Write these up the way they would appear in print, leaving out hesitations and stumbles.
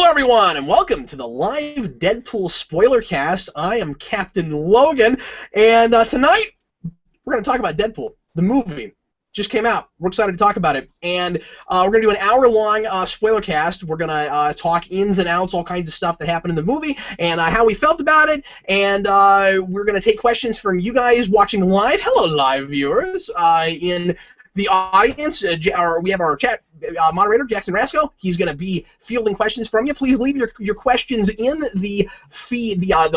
everyone, and welcome to the live Deadpool Spoilercast. I am Captain Logan, and tonight we're going to talk about Deadpool, the movie. Just came out. We're excited to talk about it, and we're going to do an hour-long spoilercast. We're going to talk ins and outs, all kinds of stuff that happened in the movie, and how we felt about it, and we're going to take questions from you guys watching live. Hello, live viewers. In the audience, we have our chat moderator, Jackson Rasco. He's going to be fielding questions from you. Please leave your questions in the feed, on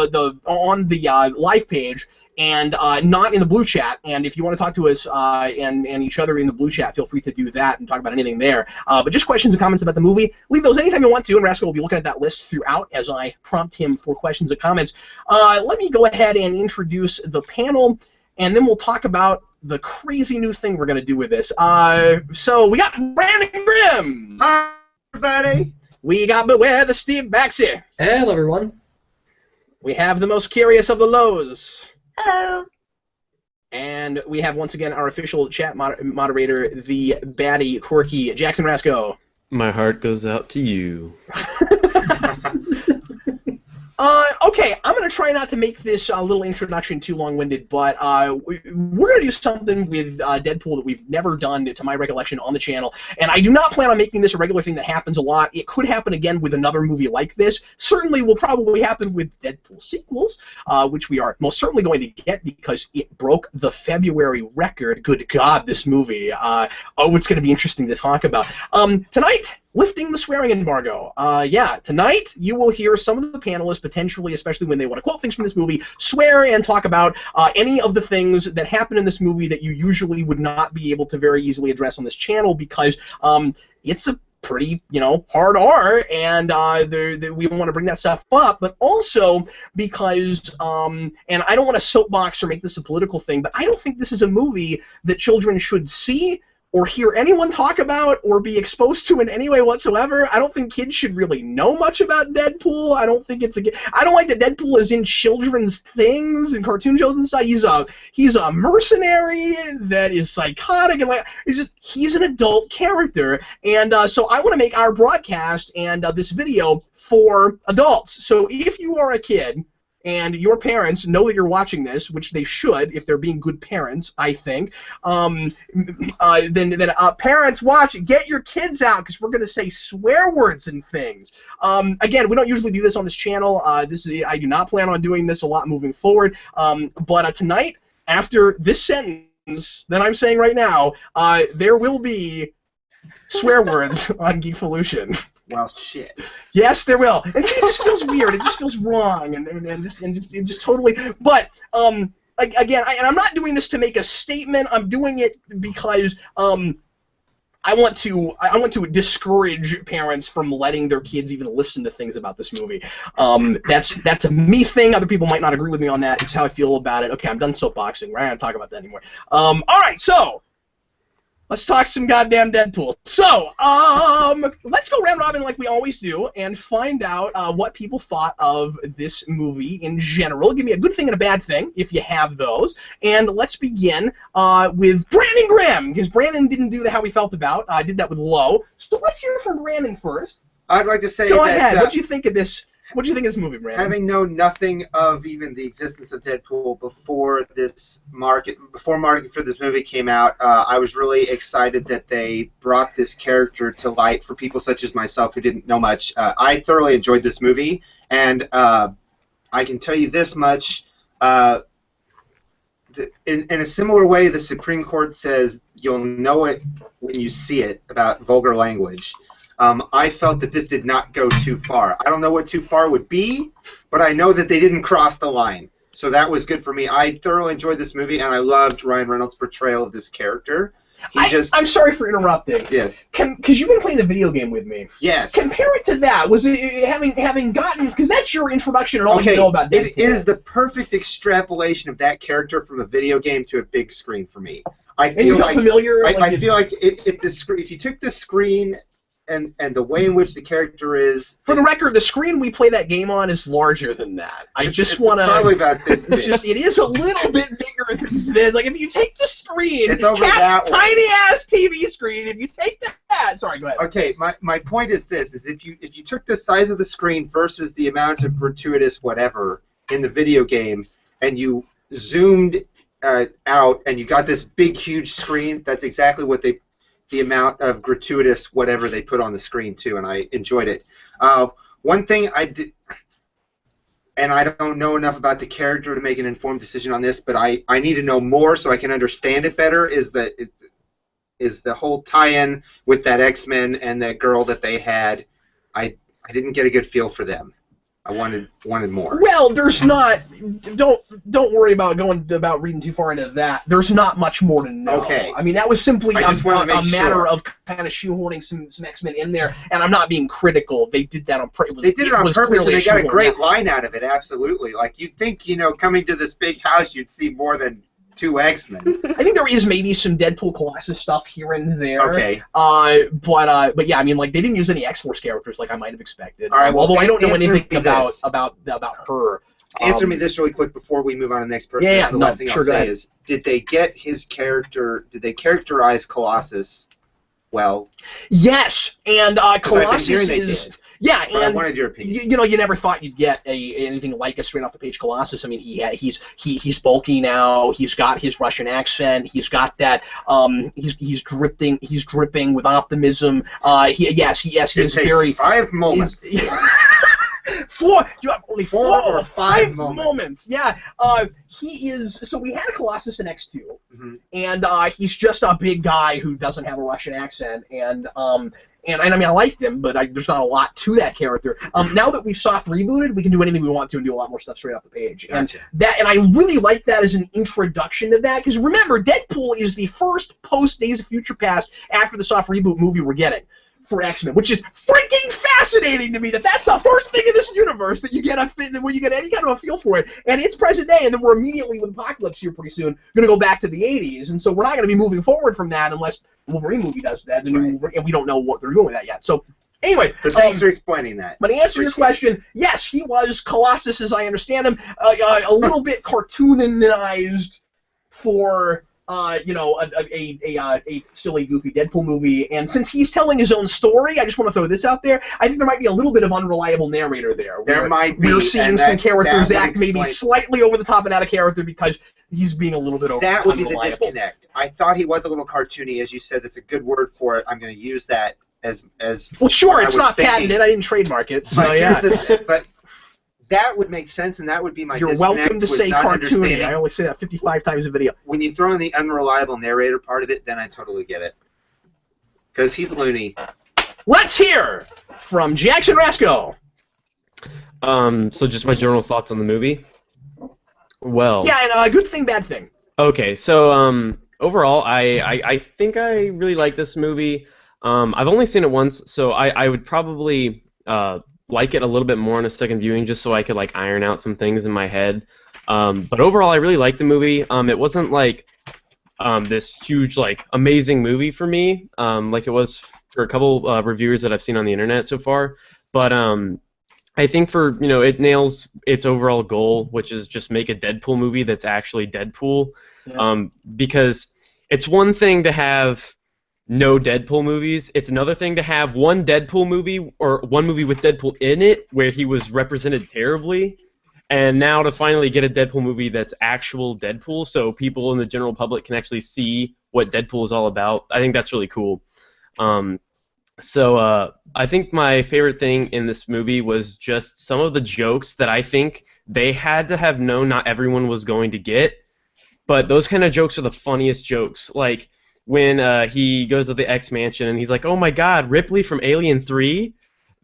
the live page, and not in the blue chat. And if you want to talk to us and each other in the blue chat, feel free to do that and talk about anything there. But just questions and comments about the movie, leave those anytime you want to, and Rascal will be looking at that list throughout as I prompt him for questions and comments. Let me go ahead and introduce the panel, and then we'll talk about the crazy new thing we're going to do with this. So we got Brandon Grimm. Hi, everybody. We got Beware the Steve Baxi. Hello, everyone. We have the most curious of the Lows. Hello. And we have, once again, our official chat moderator, the baddie, quirky Jackson Rasco. My heart goes out to you. Okay, I'm going to try not to make this little introduction too long-winded, but we're going to do something with Deadpool that we've never done, to my recollection, on the channel. And I do not plan on making this a regular thing that happens a lot. It could happen again with another movie like this. Certainly will probably happen with Deadpool sequels, which we are most certainly going to get because it broke the February record. Good God, this movie. It's going to be interesting to talk about. Tonight, lifting the swearing embargo. Yeah, tonight you will hear some of the panelists potentially, especially when they want to quote things from this movie, swear and talk about any of the things that happen in this movie that you usually would not be able to very easily address on this channel because it's a pretty, hard R, and we want to bring that stuff up, but also because, and I don't want to soapbox or make this a political thing, but I don't think this is a movie that children should see or hear anyone talk about or be exposed to in any way whatsoever. I don't think kids should really know much about Deadpool. I don't think I don't like that Deadpool is in children's things and cartoon shows and stuff. He's a mercenary that is psychotic and he's an adult character. And so I want to make our broadcast and this video for adults. So if you are a kid and your parents know that you're watching this, which they should if they're being good parents, I think, then parents watch, get your kids out because we're going to say swear words and things. Again, we don't usually do this on this channel. I do not plan on doing this a lot moving forward. But tonight, after this sentence that I'm saying right now, there will be swear words on Geekvolution. Well, shit. Yes, there will. And see, it just feels weird. It just feels wrong, and just totally. But again, I'm not doing this to make a statement. I'm doing it because I want to discourage parents from letting their kids even listen to things about this movie. That's a me thing. Other people might not agree with me on that. It's how I feel about it. Okay, I'm done soapboxing. We're not gonna talk about that anymore. All right, so let's talk some goddamn Deadpool. So, let's go round robin like we always do and find out what people thought of this movie in general. Give me a good thing and a bad thing, if you have those. And let's begin with Brandon Grimm, because Brandon didn't do the how he felt about. I did that with Lo. So let's hear from Brandon first. I'd like to say Go ahead. What do you think of this? What do you think of this movie, Brandon? Having known nothing of even the existence of Deadpool before marketing for this movie came out, I was really excited that they brought this character to light for people such as myself who didn't know much. I thoroughly enjoyed this movie, and I can tell you this much. In a similar way, the Supreme Court says you'll know it when you see it about vulgar language. I felt that this did not go too far. I don't know what too far would be, but I know that they didn't cross the line. So that was good for me. I thoroughly enjoyed this movie, and I loved Ryan Reynolds' portrayal of this character. I'm sorry for interrupting. Yes. Because you've been playing the video game with me. Yes. Compare it to that. Was it having gotten, because that's your introduction and all you know about Deadpool. It is the perfect extrapolation of that character from a video game to a big screen for me. I feel like familiar. I feel like if you took the screen and the way in which the character is. For the record, the screen we play that game on is larger than that. I just want to. Probably about this big. It is a little bit bigger than this. Like if you take the screen, it's over that tiny ass TV screen. If you take that, sorry, go ahead. Okay, my point is this: is if you took the size of the screen versus the amount of gratuitous whatever in the video game, and you zoomed out, and you got this big, huge screen, that's exactly what the amount of gratuitous whatever they put on the screen too, and I enjoyed it. One thing I did, and I don't know enough about the character to make an informed decision on this, but I need to know more so I can understand it better. Is the whole tie-in with that X-Men and that girl that they had? I didn't get a good feel for them. I wanted more. Well, there's not. Don't worry about reading too far into that. There's not much more to know. Okay. I mean, that was simply a matter of kind of shoehorning some X-Men in there, and I'm not being critical. They did that on purpose. They did it on purpose, and they got a great line out of it. Absolutely. Like you'd think, coming to this big house, you'd see more than 2 X-Men. I think there is maybe some Deadpool Colossus stuff here and there. Okay. But yeah, I mean, like they didn't use any X-Force characters like I might have expected. All right. Although I don't know anything about her. Answer me this really quick before we move on to the next person. Yeah, the last thing I'll say is, did they get his character? Did they characterize Colossus well? Yes, and Colossus is. Yeah, and I wanted your opinion. You never thought you'd get anything like a straight off the page Colossus. I mean, he's bulky now. He's got his Russian accent. He's got that. He's dripping with optimism. He is very 5 moments. You have only 4 or 5 moments. Yeah. He is. So we had a Colossus in X2, and he's just a big guy who doesn't have a Russian accent, and I mean, I liked him, but there's not a lot to that character. Now that we've soft rebooted, we can do anything we want to and do a lot more stuff straight off the page. Gotcha. And I really like that as an introduction to that, because remember, Deadpool is the first post Days of Future Past after the soft reboot movie we're getting for X-Men, which is freaking fascinating to me that that's the first thing in this universe that you get where you get any kind of a feel for it, and it's present day, and then we're immediately with Apocalypse here pretty soon going to go back to the 80s, and so we're not going to be moving forward from that unless the Wolverine movie does that, and we don't know what they're doing with that yet. So anyway, but thanks for explaining that. But to answer your question, yes, he was Colossus as I understand him, a little bit cartoonized for. A silly, goofy Deadpool movie, and since he's telling his own story, I just want to throw this out there. I think there might be a little bit of unreliable narrator there. There might be. We're seeing some characters act maybe slightly over the top and out of character because he's being a little bit That would be the disconnect. I thought he was a little cartoony, as you said. That's a good word for it. I'm going to use that as. Well, sure, it's not patented. I didn't trademark it, so yeah. But that would make sense, and that would be my You're welcome to say cartoony. I only say that 55 times a video. When you throw in the unreliable narrator part of it, then I totally get it. Because he's loony. Let's hear from Jackson Rasco. So just my general thoughts on the movie. Well. Yeah, and good thing, bad thing. Okay, so overall, I think I really like this movie. I've only seen it once, so I would probably like it a little bit more on a second viewing, just so I could like iron out some things in my head. But overall, I really liked the movie. It wasn't like this huge, like, amazing movie for me, like it was for a couple reviewers that I've seen on the internet so far. But I think for, it nails its overall goal, which is just make a Deadpool movie that's actually Deadpool. Yeah. Because it's one thing to have no Deadpool movies. It's another thing to have one Deadpool movie or one movie with Deadpool in it where he was represented terribly. And now to finally get a Deadpool movie that's actual Deadpool so people in the general public can actually see what Deadpool is all about. I think that's really cool. So I think my favorite thing in this movie was just some of the jokes that I think they had to have known not everyone was going to get. But those kind of jokes are the funniest jokes. Like when he goes to the X Mansion and he's like, "Oh my God, Ripley from Alien 3?"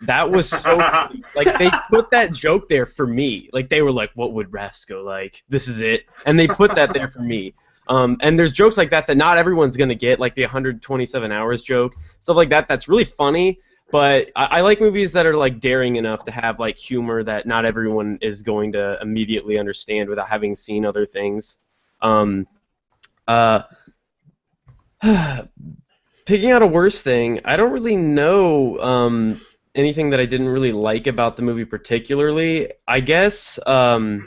That was so funny. Like, they put that joke there for me. Like, they were like, "What would Rasco like? This is it." And they put that there for me. And there's jokes like that that not everyone's going to get, like the 127 hours joke. Stuff like that that's really funny. But I like movies that are, like, daring enough to have, like, humor that not everyone is going to immediately understand without having seen other things. picking out a worse thing, I don't really know anything that I didn't really like about the movie particularly. I guess I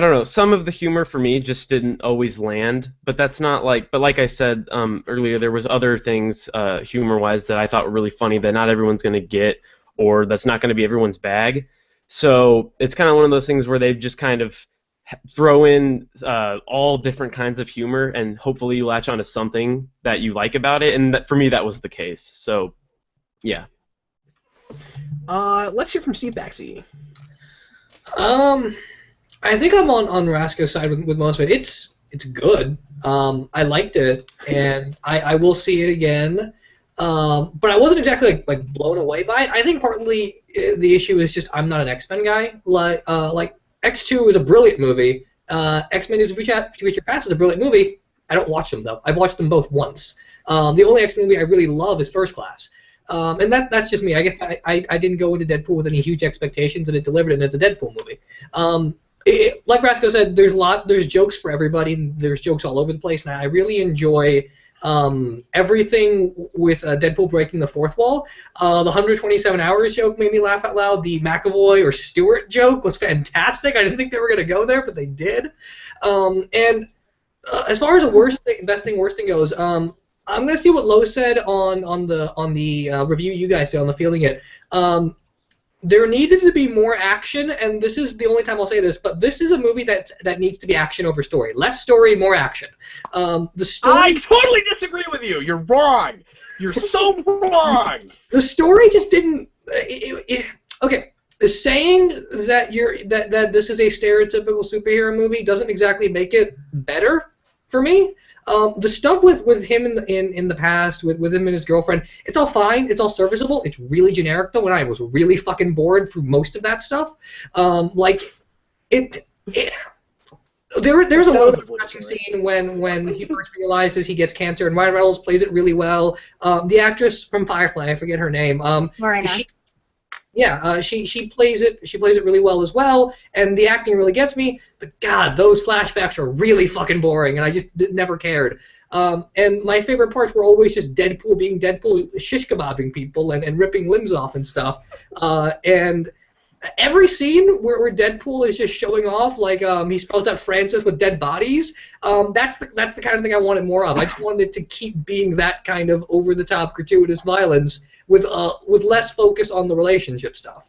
don't know. Some of the humor for me just didn't always land, but that's not like. But like I said earlier, there was other things humor-wise that I thought were really funny that not everyone's going to get, or that's not going to be everyone's bag. So it's kind of one of those things where they just kind of throw in all different kinds of humor, and hopefully you latch onto something that you like about it. And that, for me, that was the case. So, yeah. Let's hear from Steve Baxi. I think I'm on Rasko's side with most of it. It's good. I liked it, and I will see it again. But I wasn't exactly like blown away by it. I think partly the issue is just I'm not an X-Men guy. Like X2 is a brilliant movie. X-Men is Future Past is a brilliant movie. I don't watch them though. I've watched them both once. The only X-Men movie I really love is First Class. And that's just me. I guess I didn't go into Deadpool with any huge expectations, and it delivered, and it's a Deadpool movie. Like Rasko said, there's jokes for everybody, and there's jokes all over the place, and I really enjoy everything with Deadpool breaking the fourth wall. The 127 hours joke made me laugh out loud. The McAvoy or Stewart joke was fantastic. I didn't think they were going to go there, but they did. As far as the worst thing goes, I'm going to see what Lo said on the review you guys did on the Feeling It. There needed to be more action, and this is the only time I'll say this, but this is a movie that needs to be action over story. Less story, more action. The story. I totally disagree with you. You're wrong. You're so wrong. The story just didn't. Okay, the saying that that this is a stereotypical superhero movie doesn't exactly make it better for me. The stuff with him in the past, with him and his girlfriend, it's all fine. It's all serviceable. It's really generic though, and I was really fucking bored through most of that stuff. There's a little bit of touching scene when he first realizes he gets cancer, and Ryan Reynolds plays it really well. The actress from Firefly, I forget her name. Morena. She plays it. She plays it really well as well, and the acting really gets me. But God, those flashbacks are really fucking boring, and I just never cared. And my favorite parts were always just Deadpool being Deadpool, shish kebabbing people and ripping limbs off and stuff. And every scene where Deadpool is just showing off, like he spells out Francis with dead bodies. That's the kind of thing I wanted more of. I just wanted it to keep being that kind of over-the-top gratuitous violence with less focus on the relationship stuff.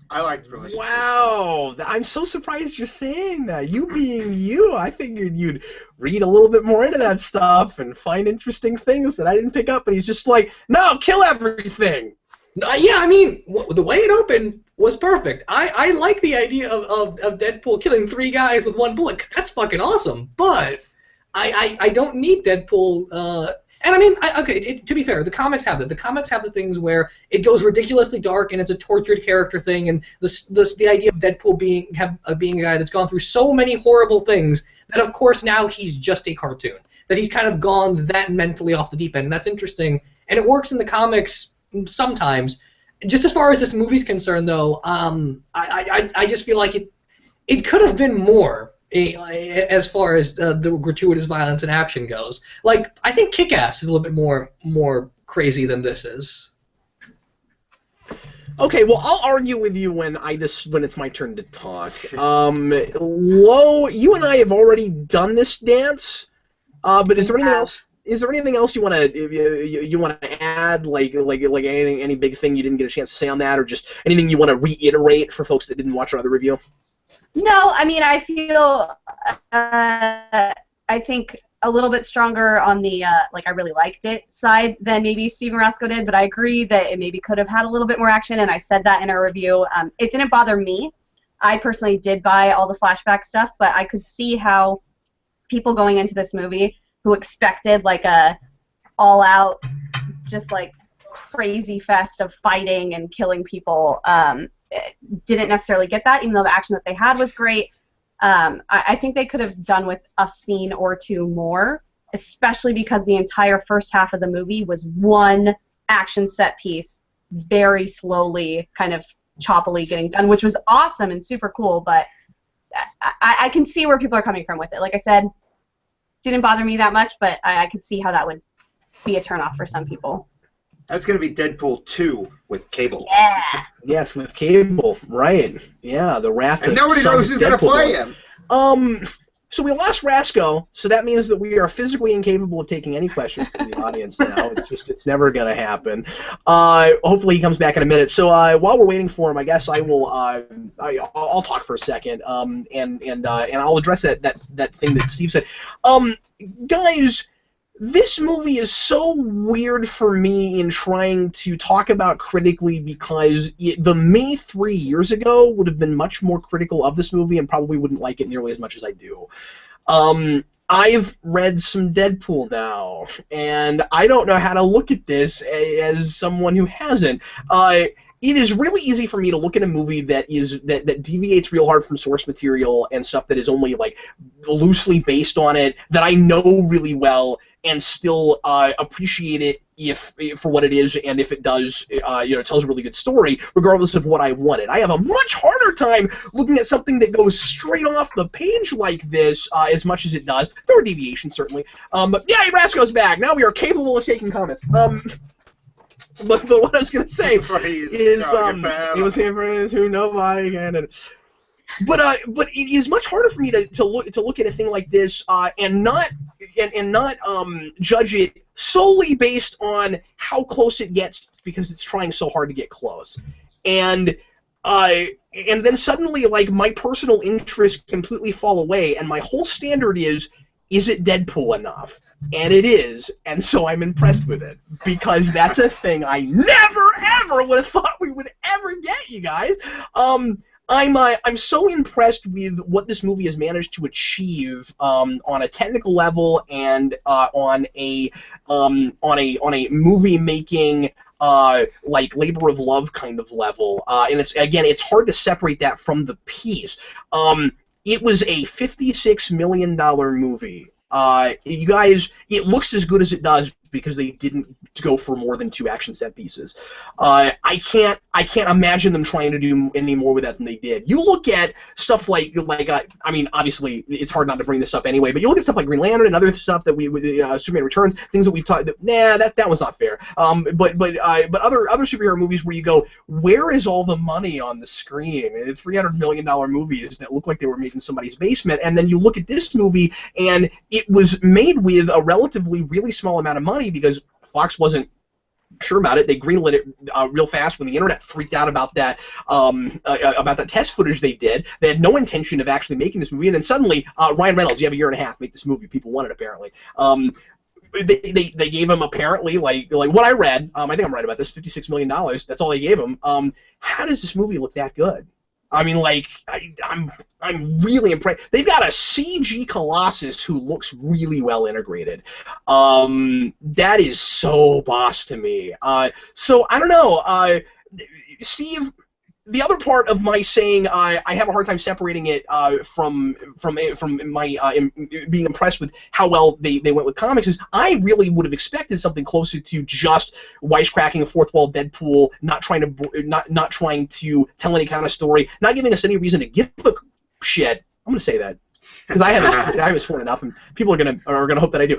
I like the relationship. Wow, I'm so surprised you're saying that. You being you, I figured you'd read a little bit more into that stuff and find interesting things that I didn't pick up. But he's just like, no, kill everything. Yeah, I mean, the way it opened was perfect. I like the idea of Deadpool killing 3 guys with 1 bullet, 'cause that's fucking awesome. But I don't need Deadpool. And I mean, to be fair, the comics have that. The comics have the things where it goes ridiculously dark and it's a tortured character thing, and the idea of Deadpool being a guy that's gone through so many horrible things that, of course, now he's just a cartoon. That he's kind of gone that mentally off the deep end. And that's interesting, and it works in the comics sometimes. Just as far as this movie's concerned, though, I just feel like it could have been more. As far as the gratuitous violence and action goes, like I think Kick-Ass is a little bit more crazy than this is. Okay, well I'll argue with you when it's my turn to talk. Lo, you and I have already done this dance, but is there anything else? Is there anything else you want to add, like anything, any big thing you didn't get a chance to say on that, or just anything you want to reiterate for folks that didn't watch our other review? No, I mean, I feel, I think a little bit stronger on the, I really liked it side than maybe Steven Rasko did, but I agree that it maybe could have had a little bit more action, and I said that in our review. It didn't bother me. I personally did buy all the flashback stuff, but I could see how people going into this movie who expected, like, a all-out, just, like, crazy fest of fighting and killing people, didn't necessarily get that, even though the action that they had was great. I think they could have done with a scene or 2 more, especially because the entire first half of the movie was one action set piece, very slowly, kind of choppily getting done, which was awesome and super cool, but I can see where people are coming from with it. Like I said, didn't bother me that much, but I could see how that would be a turnoff for some people. That's going to be Deadpool 2 with Cable. Yeah. Yes, with Cable, right? Yeah, the wrath. And of nobody some knows who's going to Deadpool play villain. him. So we lost Rasco, so that means that we are physically incapable of taking any questions from the audience now. It's never going to happen. Hopefully he comes back in a minute. So while we're waiting for him, I guess I will I'll talk for a second, and I'll address that thing that Steve said. Guys, this movie is so weird for me in trying to talk about critically because the me 3 years ago would have been much more critical of this movie and probably wouldn't like it nearly as much as I do. I've read some Deadpool now, and I don't know how to look at this as someone who hasn't. It is really easy for me to look at a movie that deviates real hard from source material and stuff that is only like loosely based on it that I know really well and still appreciate it if for what it is and if it does tells a really good story regardless of what I wanted. I have a much harder time looking at something that goes straight off the page like this as much as it does. There are deviations certainly, but yeah, Rasco's back. Now we are capable of taking comments. But what I was going to say is, it was him who nobody can. But it is much harder for me to look at a thing like this and not judge it solely based on how close it gets because it's trying so hard to get close, and then suddenly like my personal interests completely fall away, and my whole standard is it Deadpool enough? And it is, and so I'm impressed with it because that's a thing I never ever would have thought we would ever get, you guys. I'm so impressed with what this movie has managed to achieve on a technical level and on a movie making like labor of love kind of level. And it's hard to separate that from the piece. It was a $56 million movie. You guys, it looks as good as it does because they didn't go for more than 2 action set pieces. I can't imagine them trying to do any more with that than they did. You look at stuff like I mean, obviously it's hard not to bring this up anyway, but you look at stuff like Green Lantern and other stuff that Superman Returns, things that we've talked. That was not fair. But other superhero movies where you go, where is all the money on the screen? $300 million movies that look like they were made in somebody's basement, and then you look at this movie and it was made with a relatively really small amount of money because Fox wasn't sure about it. They greenlit it real fast when the internet freaked out about that test footage they did. They had no intention of actually making this movie, and then suddenly Ryan Reynolds, you have a year and a half to make this movie. People want it apparently. They gave him apparently like what I read. I think I'm right about this. $56 million. That's all they gave him. How does this movie look that good? I mean, like, I'm really impressed. They've got a CG Colossus who looks really well integrated. That is so boss to me. So I don't know, Steve. The other part of my saying I have a hard time separating it from my being impressed with how well they went with comics is I really would have expected something closer to just wisecracking a fourth wall Deadpool, not trying to tell any kind of story, not giving us any reason to give a shit. I'm gonna say that because I haven't sworn enough, and people are gonna hope that I do.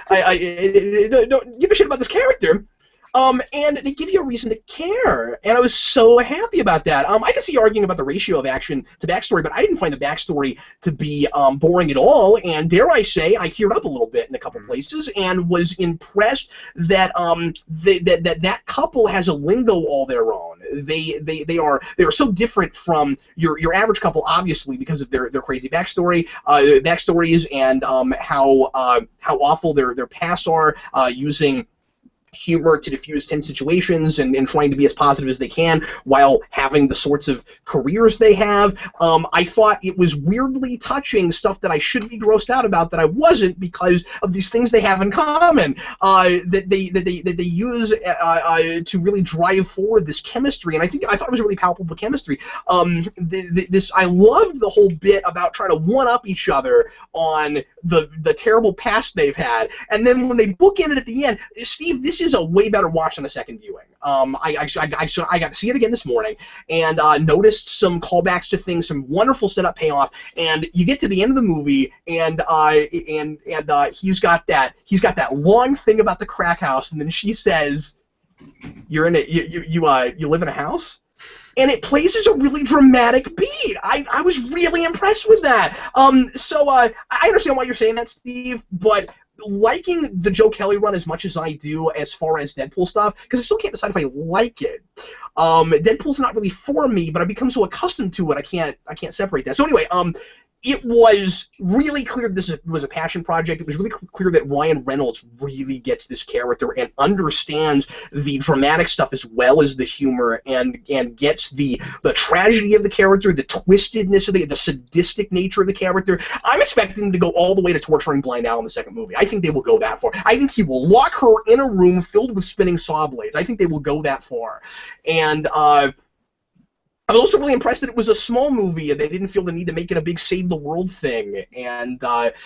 I don't give a shit about this character. And they give you a reason to care, and I was so happy about that. I can see you arguing about the ratio of action to backstory, but I didn't find the backstory to be boring at all, and dare I say, I teared up a little bit in a couple places, and was impressed that that couple has a lingo all their own. They are so different from your average couple, obviously, because of their crazy backstories and how awful their pasts are, using humor to diffuse tense situations and trying to be as positive as they can while having the sorts of careers they have. I thought it was weirdly touching stuff that I should be grossed out about that I wasn't because of these things they have in common that they use to really drive forward this chemistry, and I thought it was really palpable chemistry. I loved the whole bit about trying to one-up each other on the terrible past they've had, and then when they bookend it at the end, Steve, this is a way better watch on a second viewing. I got to see it again this morning, and noticed some callbacks to things, some wonderful setup payoff, and you get to the end of the movie, and he's got that long thing about the crack house, and then she says, "You're in it. You live in a house." And it plays as a really dramatic beat. I was really impressed with that. So I understand why you're saying that, Steve, but liking the Joe Kelly run as much as I do as far as Deadpool stuff, because I still can't decide if I like it. Deadpool's not really for me, but I've become so accustomed to it I can't separate that. So anyway, it was really clear this was a passion project. It was really clear that Ryan Reynolds really gets this character and understands the dramatic stuff as well as the humor, and gets the tragedy of the character, the twistedness of the sadistic nature of the character. I'm expecting him to go all the way to torturing Blind Al in the second movie. I think they will go that far. I think he will lock her in a room filled with spinning saw blades. I think they will go that far. And I was also really impressed that it was a small movie and they didn't feel the need to make it a big save the world thing. And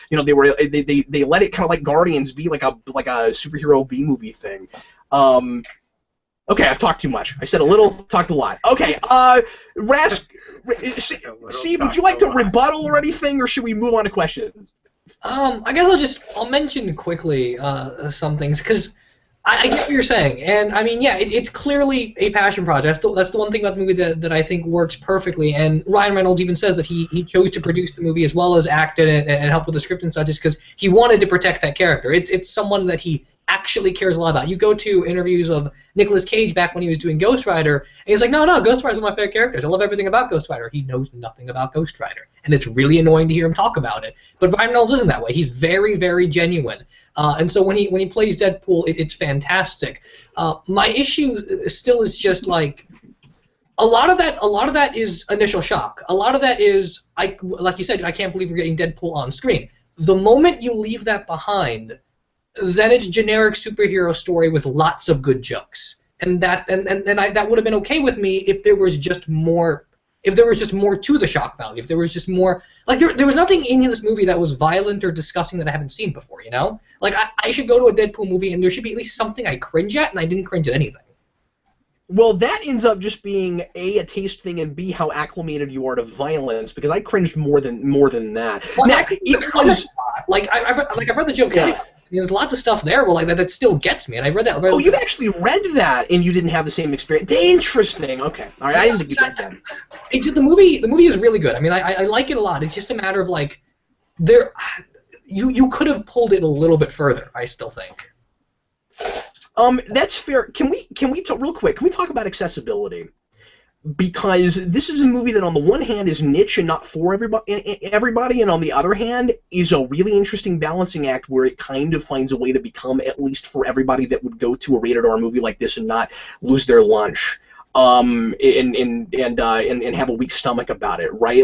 you know, they let it kind of like Guardians be like a superhero B movie thing. Okay, I've talked too much. I said a little, talked a lot. Okay, Steve, would you like to rebuttal or anything, or should we move on to questions? I guess I'll mention quickly some things, because I get what you're saying, and I mean, yeah, it's clearly a passion project. That's the one thing about the movie that I think works perfectly. And Ryan Reynolds even says that he chose to produce the movie as well as act in it and help with the script and such, just because he wanted to protect that character. It's someone that he actually cares a lot about. You go to interviews of Nicolas Cage back when he was doing Ghost Rider, and he's like, no, Ghost Rider's one of my favorite characters. I love everything about Ghost Rider. He knows nothing about Ghost Rider, and it's really annoying to hear him talk about it. But Ryan Reynolds isn't that way. He's very, very genuine, and so when he plays Deadpool, it's fantastic. My issue still is just like, a lot of that is initial shock. A lot of that is, like you said, I can't believe we're getting Deadpool on screen. The moment you leave that behind, then it's generic superhero story with lots of good jokes, and that would have been okay with me if there was just more. If there was just more to the shock value, if there was just more, like there was nothing in this movie that was violent or disgusting that I haven't seen before, you know? Like I should go to a Deadpool movie and there should be at least something I cringe at, and I didn't cringe at anything. Well, that ends up just being a taste thing, and B, how acclimated you are to violence, because I cringed more than that. Well, now, it was like I've read the Joe Kelly. Yeah. There's lots of stuff there where that still gets me, and I've read that. Oh, you've actually read that, and you didn't have the same experience. Interesting. Okay. All right. I didn't think you read that. The movie is really good. I mean, I like it a lot. It's just a matter of like, you could have pulled it a little bit further, I still think. That's fair. Can we talk real quick? Can we talk about accessibility? Because this is a movie that on the one hand is niche and not for everybody, and on the other hand is a really interesting balancing act where it kind of finds a way to become at least for everybody that would go to a rated R movie like this and not lose their lunch. And have a weak stomach about it, right?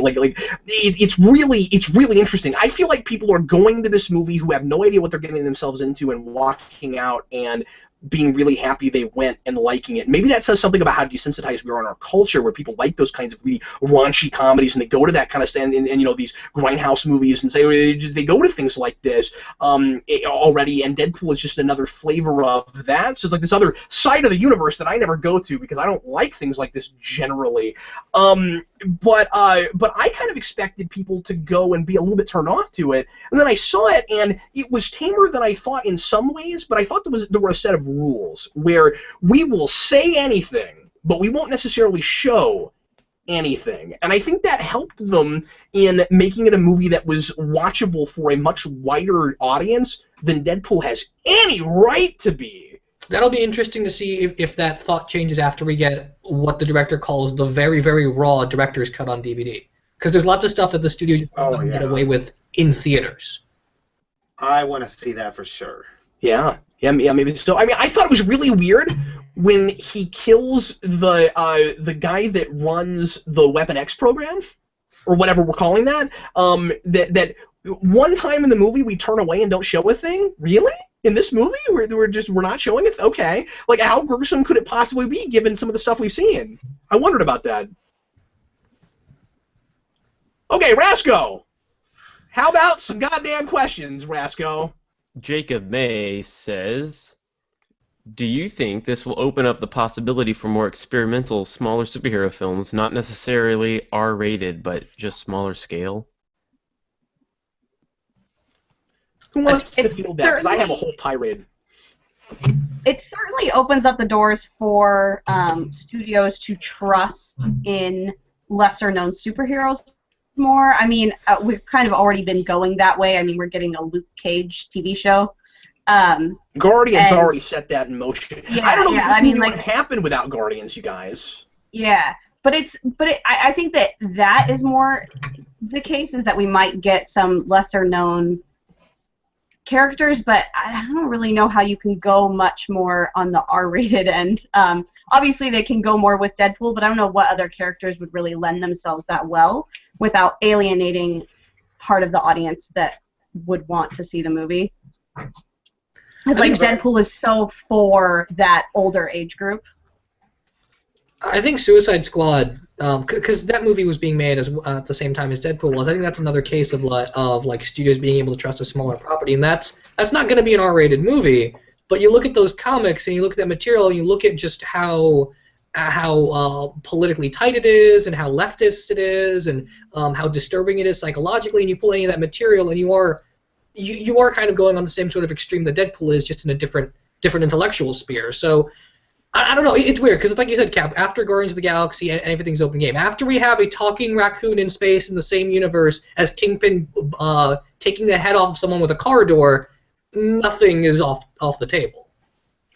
It's really interesting. I feel like people are going to this movie who have no idea what they're getting themselves into and walking out and being really happy they went and liking it. Maybe that says something about how desensitized we are in our culture, where people like those kinds of really raunchy comedies, and they go to that kind of stand and you know, these grindhouse movies, and say they go to things like this already. And Deadpool is just another flavor of that. So it's like this other side of the universe that I never go to because I don't like things like this generally. But I kind of expected people to go and be a little bit turned off to it, and then I saw it, and it was tamer than I thought in some ways. But I thought there were a set of rules where we will say anything, but we won't necessarily show anything, and I think that helped them in making it a movie that was watchable for a much wider audience than Deadpool has any right to be. That'll be interesting to see if that thought changes after we get what the director calls the very, very raw director's cut on DVD. Because there's lots of stuff that the studio just doesn't get away with in theaters. I want to see that for sure. Yeah, maybe so. I mean, I thought it was really weird when he kills the guy that runs the Weapon X program, or whatever we're calling that. That one time in the movie we turn away and don't show a thing. Really? In this movie, we're not showing it? Okay. Like, how gruesome could it possibly be, given some of the stuff we've seen? I wondered about that. Okay, Rasco! How about some goddamn questions, Rasco? Jacob May says, do you think this will open up the possibility for more experimental, smaller superhero films, not necessarily R-rated, but just smaller scale? Who wants to field that? Because I have a whole tirade. It certainly opens up the doors for studios to trust in lesser-known superheroes more. I mean, we've kind of already been going that way. I mean, we're getting a Luke Cage TV show. Guardians already set that in motion. Yeah, I don't know yeah, if this would have happened without Guardians, you guys. Yeah, but I think that is more the case, is that we might get some lesser-known characters, but I don't really know how you can go much more on the R-rated end. Obviously, they can go more with Deadpool, but I don't know what other characters would really lend themselves that well without alienating part of the audience that would want to see the movie. Because like Deadpool is so for that older age group. I think Suicide Squad, because that movie was being made at the same time as Deadpool was. I think that's another case of like studios being able to trust a smaller property, and that's not going to be an R-rated movie. But you look at those comics and you look at that material, and you look at just how politically tight it is, and how leftist it is, and how disturbing it is psychologically. And you pull any of that material, and you are kind of going on the same sort of extreme that Deadpool is, just in a different intellectual sphere. So. I don't know, it's weird, because it's like you said, Cap, after Guardians of the Galaxy and everything's open game, after we have a talking raccoon in space in the same universe as Kingpin taking the head off of someone with a car door, nothing is off the table.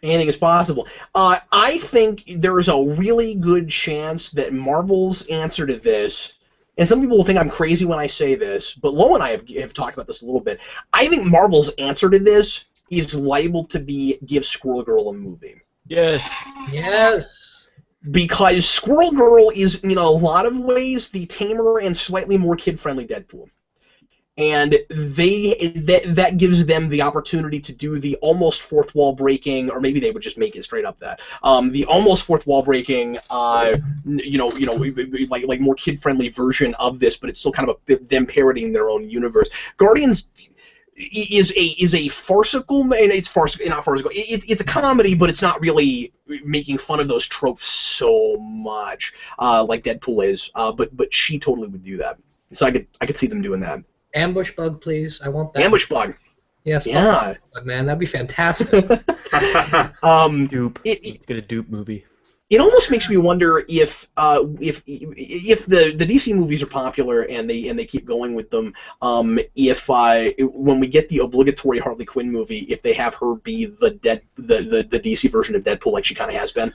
Anything is possible. I think there is a really good chance that Marvel's answer to this, and some people will think I'm crazy when I say this, but Lo and I have talked about this a little bit. I think Marvel's answer to this is liable to be give Squirrel Girl a movie. Yes. Yes. Because Squirrel Girl is, in a lot of ways, the tamer and slightly more kid-friendly Deadpool. And that gives them the opportunity to do the almost fourth wall breaking, or maybe they would just make it straight up that the almost fourth wall breaking, like more kid-friendly version of this, but it's still kind of them parodying their own universe. Guardians is a farcical, and it's farcical, not farcical. It's a comedy, but it's not really making fun of those tropes so much like Deadpool is. But she totally would do that. So I could see them doing that. Ambush Bug, please. I want that. Ambush Bug. Yes. Yeah. Bug, man, that'd be fantastic. Dupe. Let's get a Dupe movie. It almost makes me wonder if the DC movies are popular and they keep going with them, if when we get the obligatory Harley Quinn movie, if they have her be the DC version of Deadpool like she kind of has been.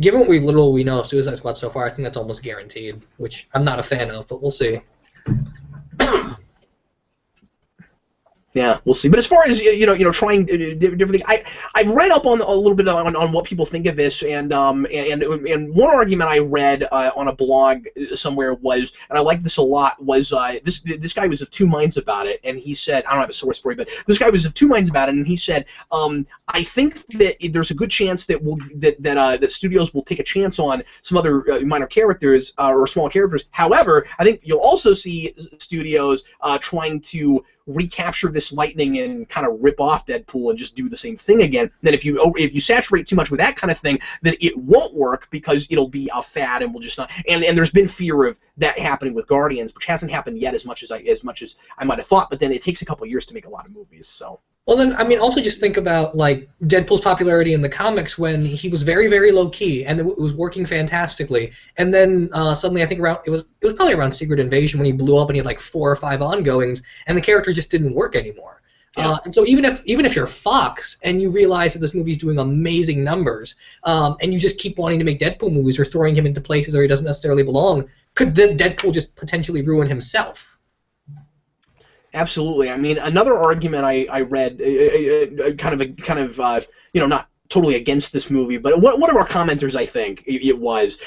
Given what we know of Suicide Squad so far, I think that's almost guaranteed, which I'm not a fan of, but we'll see. Yeah, we'll see. But as far as trying different things, I've read up on a little bit on what people think of this, and one argument I read on a blog somewhere was, and I like this a lot, was this guy was of two minds about it, and he said, I don't have a source for it, but this guy was of two minds about it, and he said, I think that there's a good chance that that studios will take a chance on some other minor characters or small characters. However, I think you'll also see studios trying to recapture this lightning and kind of rip off Deadpool and just do the same thing again. Then if you saturate too much with that kind of thing, then it won't work because it'll be a fad and will just not. And there's been fear of that happening with Guardians, which hasn't happened yet as much as I might have thought. But then it takes a couple of years to make a lot of movies. So. Well, then, I mean, also just think about, like, Deadpool's popularity in the comics when he was very, very low-key, and it was working fantastically. And then suddenly, I think it was probably around Secret Invasion when he blew up and he had, like, 4 or 5 ongoings, and the character just didn't work anymore. Yeah. And so even if you're Fox and you realize that this movie's doing amazing numbers, and you just keep wanting to make Deadpool movies or throwing him into places where he doesn't necessarily belong, could then Deadpool just potentially ruin himself? Absolutely. I mean, another argument I read, kind of not totally against this movie, but one of our commenters, I think it was,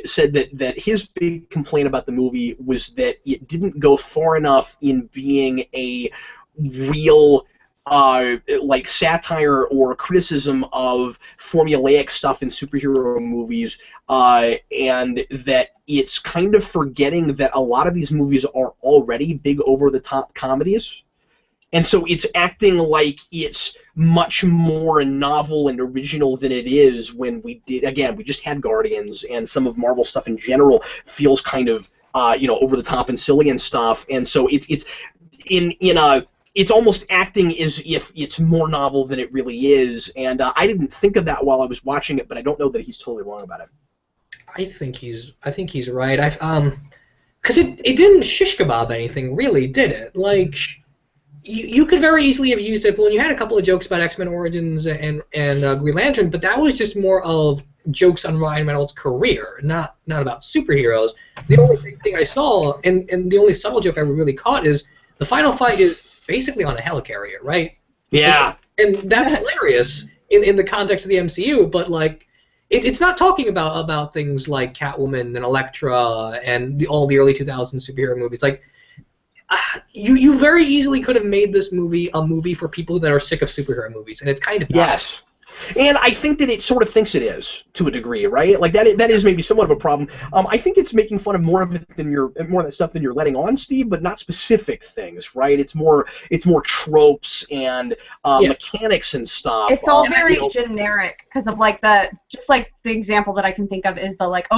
said that his big complaint about the movie was that it didn't go far enough in being a real like satire or criticism of formulaic stuff in superhero movies, and that it's kind of forgetting that a lot of these movies are already big over-the-top comedies. And so it's acting like it's much more novel and original than it is when we just had Guardians, and some of Marvel stuff in general feels kind of, over the top and silly and stuff. And so it's almost acting as if it's more novel than it really is. And I didn't think of that while I was watching it, but I don't know that he's totally wrong about it. I think he's right. Because it didn't shish kebab anything, really, did it? Like, you could very easily have used it when you had a couple of jokes about X-Men Origins and Green Lantern, but that was just more of jokes on Ryan Reynolds' career, not about superheroes. The only big thing I saw, and the only subtle joke I really caught, is the final fight is basically on a helicarrier, right? Yeah. And that's hilarious in the context of the MCU, but like, it's not talking about things like Catwoman and Elektra and all the early 2000s superhero movies. Like, you very easily could have made this movie a movie for people that are sick of superhero movies, and it's kind of yes. And I think that it sort of thinks it is, to a degree, right? Like that is maybe somewhat of a problem. I think it's making fun of more of that stuff than you're letting on, Steve, but not specific things, right? It's more tropes and mechanics and stuff. It's all very generic because of just like the example that I can think of is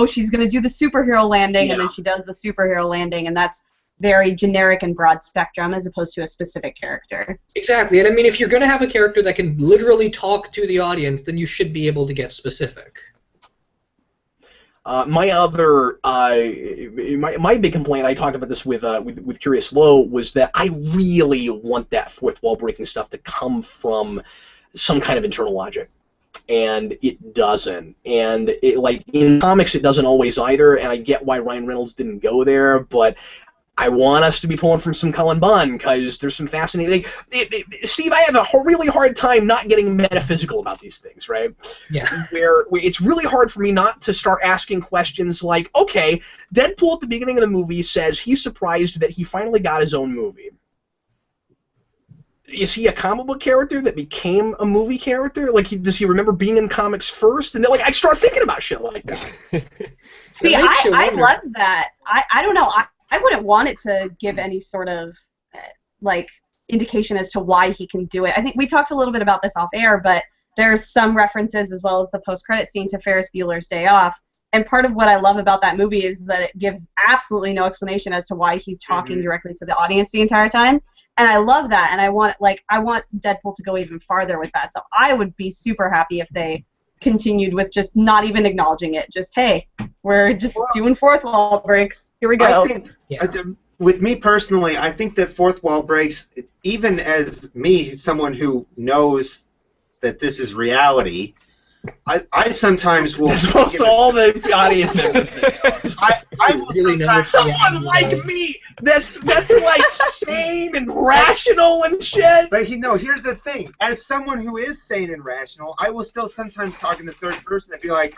she's gonna do the superhero landing, and then she does the superhero landing, and that's very generic and broad spectrum as opposed to a specific character. Exactly, and I mean, if you're going to have a character that can literally talk to the audience, then you should be able to get specific. My big complaint, I talked about this with Curios Lo, was that I really want that fourth wall breaking stuff to come from some kind of internal logic. And it doesn't. And in comics, it doesn't always either, and I get why Ryan Reynolds didn't go there, but I want us to be pulling from some Cullen Bunn, because there's some fascinating... Steve, I have a really hard time not getting metaphysical about these things, right? Yeah. Where it's really hard for me not to start asking questions like, okay, Deadpool at the beginning of the movie says he's surprised that he finally got his own movie. Is he a comic book character that became a movie character? Does he remember being in comics first? And then, I start thinking about shit like that. See, I love that. I don't know. I wouldn't want it to give any sort of indication as to why he can do it. I think we talked a little bit about this off air, but there's some references as well as the post-credit scene to Ferris Bueller's Day Off. And part of what I love about that movie is that it gives absolutely no explanation as to why he's talking directly to the audience the entire time. And I love that, and I want Deadpool to go even farther with that. So I would be super happy if they continued with just not even acknowledging it. Just, hey, we're just doing fourth wall breaks. Here we go. I think, with me personally, I think that fourth wall breaks, even as me, someone who knows that this is reality, I sometimes will... As opposed to all the audience members. I will really sometimes... Someone like me that's sane and rational and shit. But here's the thing. As someone who is sane and rational, I will still sometimes talk in the third person and be like,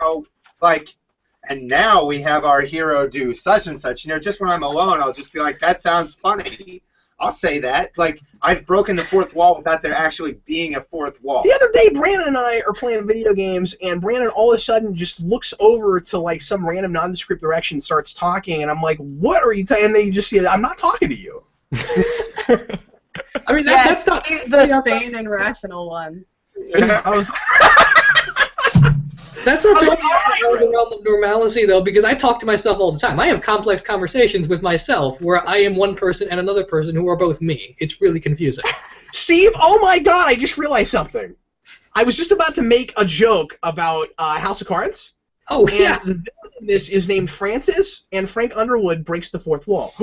and now we have our hero do such and such. Just when I'm alone, I'll just be like, that sounds funny. I'll say that. I've broken the fourth wall without there actually being a fourth wall. The other day, Brandon and I are playing video games, and Brandon all of a sudden just looks over to some random nondescript direction, starts talking, and I'm like, "What are you saying?" And then you just see, "I'm not talking to you." I mean, that's not the sane and rational one. I was. That's not totally out of the realm of normalcy, though, because I talk to myself all the time. I have complex conversations with myself where I am one person and another person who are both me. It's really confusing. Steve, oh my God, I just realized something. I was just about to make a joke about House of Cards. Oh, yeah. And the villain in this is named Francis, and Frank Underwood breaks the fourth wall.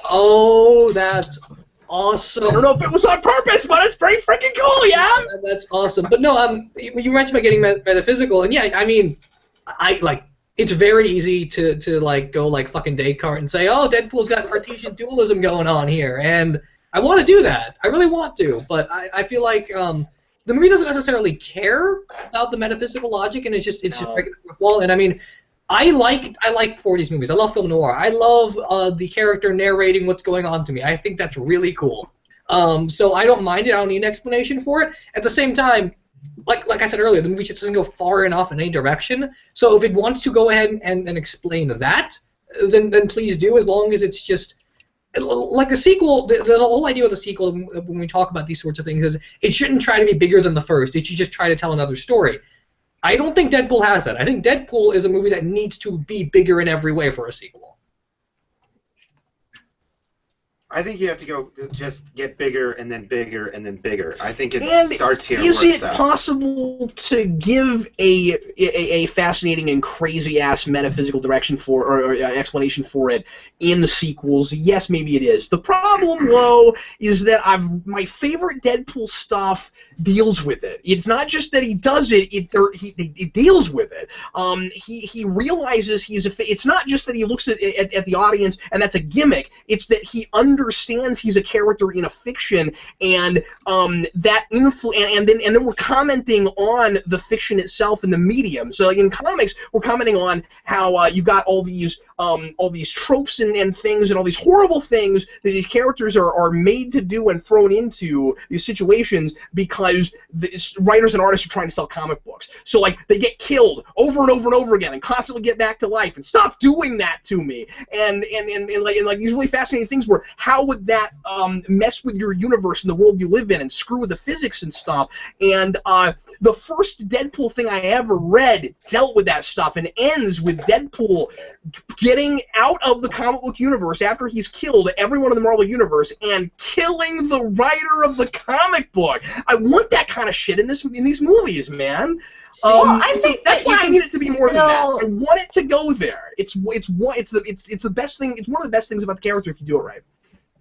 Oh, that's awesome. I don't know if it was on purpose, but it's pretty freaking cool, yeah? That's awesome. But no, you mentioned about getting metaphysical, and yeah, I mean, it's very easy to go fucking Descartes and say, oh, Deadpool's got Cartesian dualism going on here, and I want to do that. I really want to, but I feel like the movie doesn't necessarily care about the metaphysical logic, and it's just breaking the fourth wall. And I mean, I like 40s movies. I love film noir. I love the character narrating what's going on to me. I think that's really cool. So I don't mind it. I don't need an explanation for it. At the same time, like I said earlier, the movie just doesn't go far enough in any direction. So if it wants to go ahead and explain that, then please do, as long as it's just like the sequel. The whole idea of the sequel, when we talk about these sorts of things, is it shouldn't try to be bigger than the first. It should just try to tell another story. I don't think Deadpool has that. I think Deadpool is a movie that needs to be bigger in every way for a sequel. I think you have to go just get bigger and then bigger and then bigger. I think it And starts here. is and works it out. possible to give a fascinating and crazy ass metaphysical direction for or explanation for it in the sequels? Yes, maybe it is. The problem, though, is that my favorite Deadpool stuff deals with it. It's not just that he does it; he deals with it. He realizes it's not just that he looks at the audience and that's a gimmick. It's that he understands he's a character in a fiction, and that and then we're commenting on the fiction itself in the medium. So like in comics, we're commenting on how you've got all these tropes and things and all these horrible things that these characters are made to do and thrown into these situations because the writers and artists are trying to sell comic books. So like they get killed over and over and over again and constantly get back to life, and stop doing that to me. And like these really fascinating things where how would that mess with your universe and the world you live in and screw with the physics and stuff. And the first Deadpool thing I ever read dealt with that stuff and ends with Deadpool getting out of the comic book universe after he's killed everyone in the Marvel universe and killing the writer of the comic book. I want that kind of shit in these movies, man. I think that's why I need it to be more than that. I still- want it to go there. It's the best thing. It's one of the best things about the character if you do it right.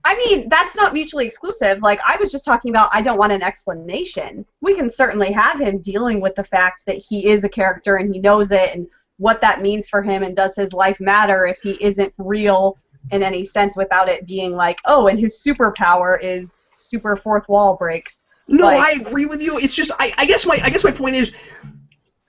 I mean, that's not mutually exclusive. Like, I was just talking about, I don't want an explanation. We can certainly have him dealing with the fact that he is a character and he knows it and what that means for him, and does his life matter if he isn't real in any sense, without it being like, oh, and his superpower is super fourth wall breaks. No, Like- I agree with you. It's just I guess my point is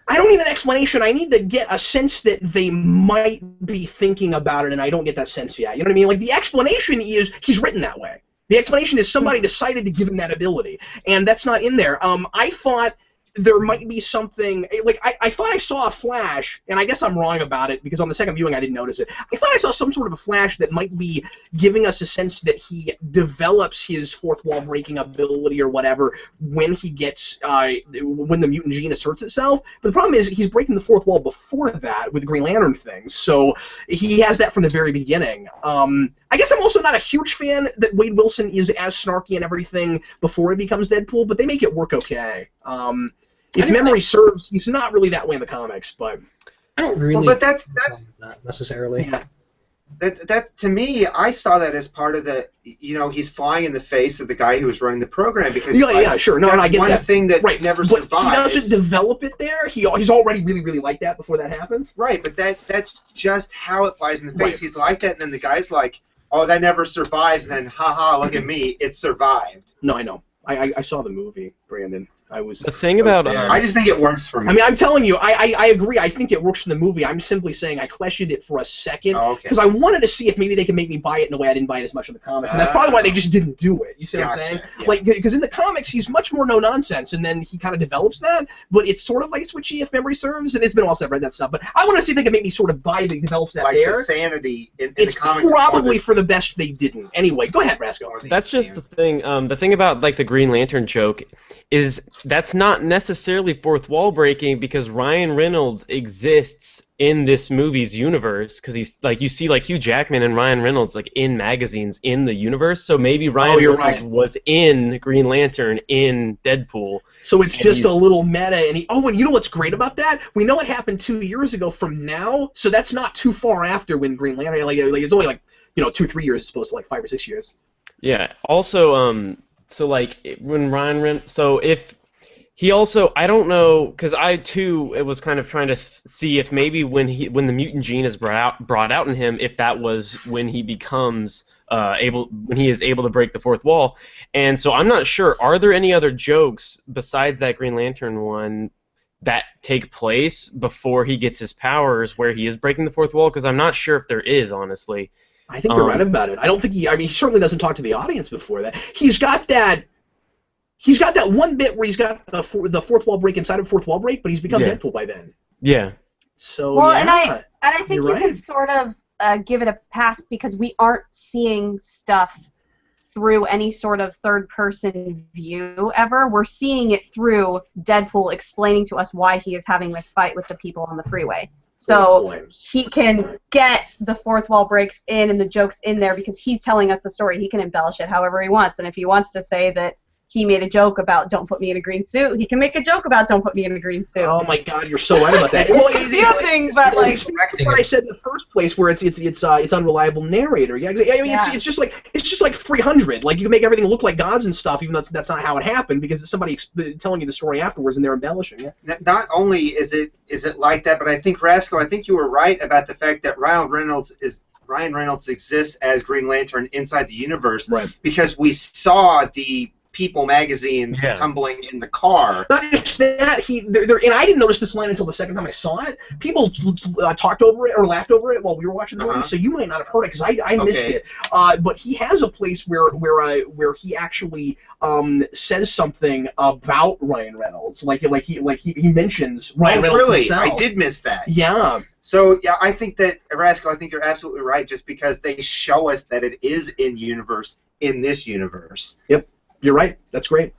I don't need an explanation. I need to get a sense that they might be thinking about it, and I don't get that sense yet. You know what I mean? Like, the explanation is he's written that way. The explanation is somebody decided to give him that ability, and that's not in there. I thought there might be something, like, I thought I saw a flash, and I guess I'm wrong about it, because on the second viewing I didn't notice it. I thought I saw some sort of a flash that might be giving us a sense that he develops his fourth wall breaking ability or whatever when he gets, when the mutant gene asserts itself. But the problem is he's breaking the fourth wall before that with the Green Lantern thing, so he has that from the very beginning. I guess I'm also not a huge fan that Wade Wilson is as snarky and everything before he becomes Deadpool, but they make it work okay. If memory serves, he's not really that way in the comics, but I don't really. Well, but that's not necessarily. yeah. that to me, I saw that as part of the, he's flying in the face of the guy who was running the program, because Yeah, sure. No, that's I get one that. thing that Right, never but survives. he doesn't develop it there. He's already really, really like that before that happens. Right, but that's just how it flies in the face. Right. He's like that, and then the guy's like, oh, that never survives, and then, haha, look at me, it survived. No, I know. I saw the movie, Brandon. The thing about I just think it works for me. I mean, I'm telling you, I agree. I think it works for the movie. I'm simply saying I questioned it for a second Oh, okay. because I wanted to see if maybe they could make me buy it in a way I didn't buy it as much in the comics, and that's probably why they just didn't do it. You see what I'm Gotcha, saying? yeah. Like, because in the comics he's much more no nonsense, and then he kind of develops that. But it's sort of like switchy if memory serves, and it's been a while since I've read that stuff. But I want to see if they can make me sort of buy that he develops that like there. the sanity in It's the comics. probably for the best they didn't. Anyway, go ahead, Rasco. That's just the thing. The thing about like the Green Lantern joke is that's not necessarily fourth wall breaking, because Ryan Reynolds exists in this movie's universe, because he's like, you see like Hugh Jackman and Ryan Reynolds like in magazines in the universe, so maybe Ryan you're Reynolds right. was in Green Lantern in Deadpool. So it's And just he's- a little meta, and and you know what's great about that? We know it happened 2 years ago from now, so that's not too far after when Green Lantern, like it's only like 2-3 years as opposed to like 5 or 6 years. Yeah. Also, so like when Ryan Reynolds, so if he also, I don't know, because I too was kind of trying to see if maybe when the mutant gene is brought out in him, if that was when he becomes when he is able to break the fourth wall. And so I'm not sure. Are there any other jokes besides that Green Lantern one that take place before he gets his powers where he is breaking the fourth wall? Because I'm not sure if there is, honestly. I think you're right about it. I don't think he certainly doesn't talk to the audience before that. He's got that one bit where he's got the fourth wall break inside of fourth wall break, but he's become Deadpool by then. Yeah. So well, yeah. and I think you can sort of give it a pass because we aren't seeing stuff through any sort of third-person view ever. We're seeing it through Deadpool explaining to us why he is having this fight with the people on the freeway. So he can get the fourth wall breaks in and the jokes in there because he's telling us the story. He can embellish it however he wants. And if he wants to say that he made a joke about don't put me in a green suit, he can make a joke about don't put me in a green suit. Oh my God, you're so right about that. Well, it's but like what I said in the first place, where it's unreliable narrator. Yeah, I mean it's just like 300. Like you can make everything look like gods and stuff, even though that's not how it happened because it's somebody telling you the story afterwards and they're embellishing it. Not only is it like that, but I think Rasco, I think you were right about the fact that Ryan Reynolds exists as Green Lantern inside the universe, right? Because we saw the People magazines tumbling in the car. Not just that, and I didn't notice this line until the second time I saw it. People talked over it or laughed over it while we were watching the movie, so you might not have heard it because I missed it. But he has a place where he actually says something about Ryan Reynolds, like he mentions Ryan Reynolds himself. I did miss that. Yeah. So yeah, I think that Rasco, I think you're absolutely right. Just because they show us that it is in this universe. Yep. You're right. That's great.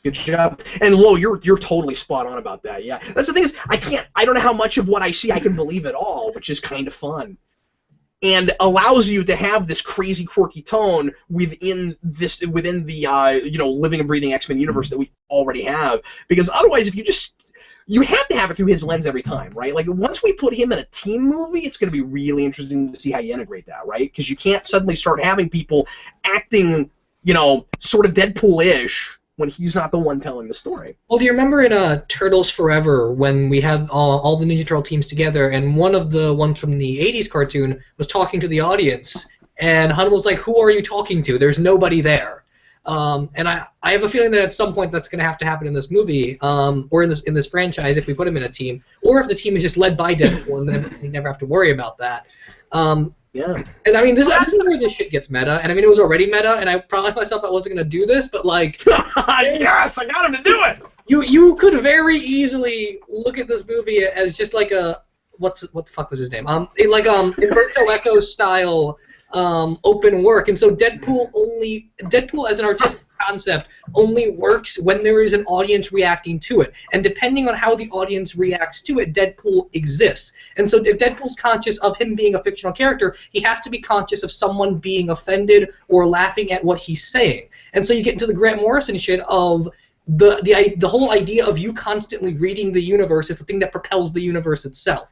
Good job. And Lo, you're totally spot on about that. Yeah. That's the thing is I don't know how much of what I see I can believe at all, which is kind of fun. And allows you to have this crazy quirky tone within the living and breathing X-Men universe that we already have. Because otherwise you have to have it through his lens every time, right? Like once we put him in a team movie, it's going to be really interesting to see how you integrate that, right? Because you can't suddenly start having people acting sort of Deadpool-ish when he's not the one telling the story. Well, do you remember in Turtles Forever when we had all the Ninja Turtle teams together and one of the ones from the 80s cartoon was talking to the audience and Han was like, who are you talking to? There's nobody there. And I have a feeling that at some point that's going to have to happen in this movie or in this franchise if we put him in a team or if the team is just led by Deadpool and we never have to worry about that. Yeah. And I mean, this is where this shit gets meta, and I mean, it was already meta, and I promised myself I wasn't going to do this, but like... yes, I got him to do it! You could very easily look at this movie as just like a... what the fuck was his name? Like Umberto Eco style open work, and so Deadpool as an artistic concept only works when there is an audience reacting to it, and depending on how the audience reacts to it, Deadpool exists. And so if Deadpool's conscious of him being a fictional character, he has to be conscious of someone being offended or laughing at what he's saying. And so you get into the Grant Morrison shit of the whole idea of you constantly reading the universe is the thing that propels the universe itself.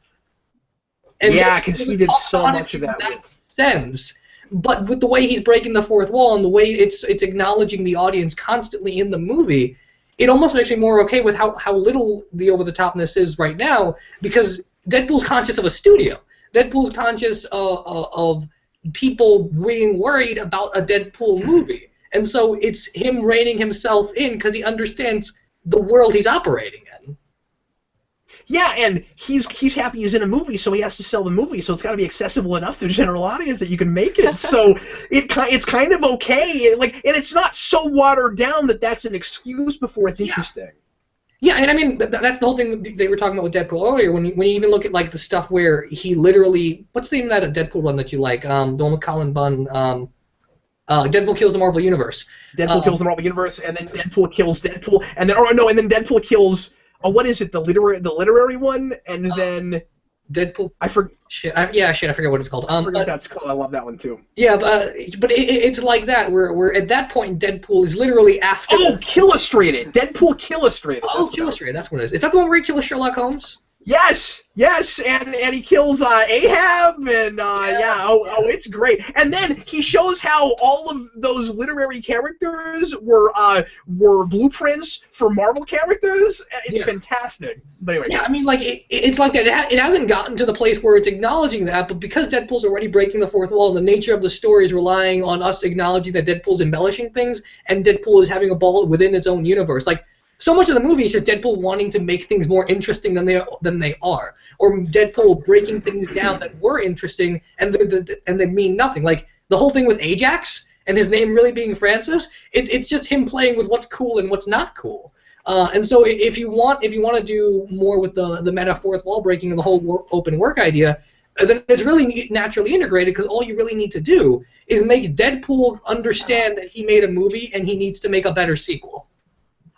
And yeah, because he did so much of that. Sense. But with the way he's breaking the fourth wall and the way it's acknowledging the audience constantly in the movie, it almost makes me more okay with how little the over-the-topness is right now, because Deadpool's conscious of a studio. Deadpool's conscious of people being worried about a Deadpool movie. And so it's him reining himself in because he understands the world he's operating in. Yeah, and he's happy he's in a movie, so he has to sell the movie, so it's got to be accessible enough to the general audience that you can make it. So it's kind of okay, and it's not so watered down that that's an excuse before it's interesting. Yeah, and I mean that's the whole thing they were talking about with Deadpool earlier. When you even look at like the stuff where he literally, what's the name of that Deadpool run that you like? The one with Colin Bunn. Deadpool kills the Marvel Universe. Deadpool kills the Marvel Universe, and then Deadpool kills Deadpool, and then and then Deadpool kills. Oh, what is it? The literary one, and then Deadpool. I forget. I forget what it's called. I forget what that's called. I love that one too. Yeah, but it's like that. Where at that point Deadpool is literally after. Oh, Killustrated. Deadpool Killustrated. Oh, Killustrated. That's what it is. Is that the one where he kills Sherlock Holmes? Yes, and he kills Ahab, and it's great. And then he shows how all of those literary characters were blueprints for Marvel characters. It's fantastic. But anyway, yeah, I mean, like it's like that. It hasn't gotten to the place where it's acknowledging that, but because Deadpool's already breaking the fourth wall, the nature of the story is relying on us acknowledging that Deadpool's embellishing things, and Deadpool is having a ball within its own universe. Like so much of the movie is just Deadpool wanting to make things more interesting than they are, or Deadpool breaking things down that were interesting and they mean nothing. Like the whole thing with Ajax and his name really being Francis, it's just him playing with what's cool and what's not cool. And so if you want to do more with the meta fourth wall breaking and the whole open work idea, then it's really naturally integrated, because all you really need to do is make Deadpool understand that he made a movie and he needs to make a better sequel.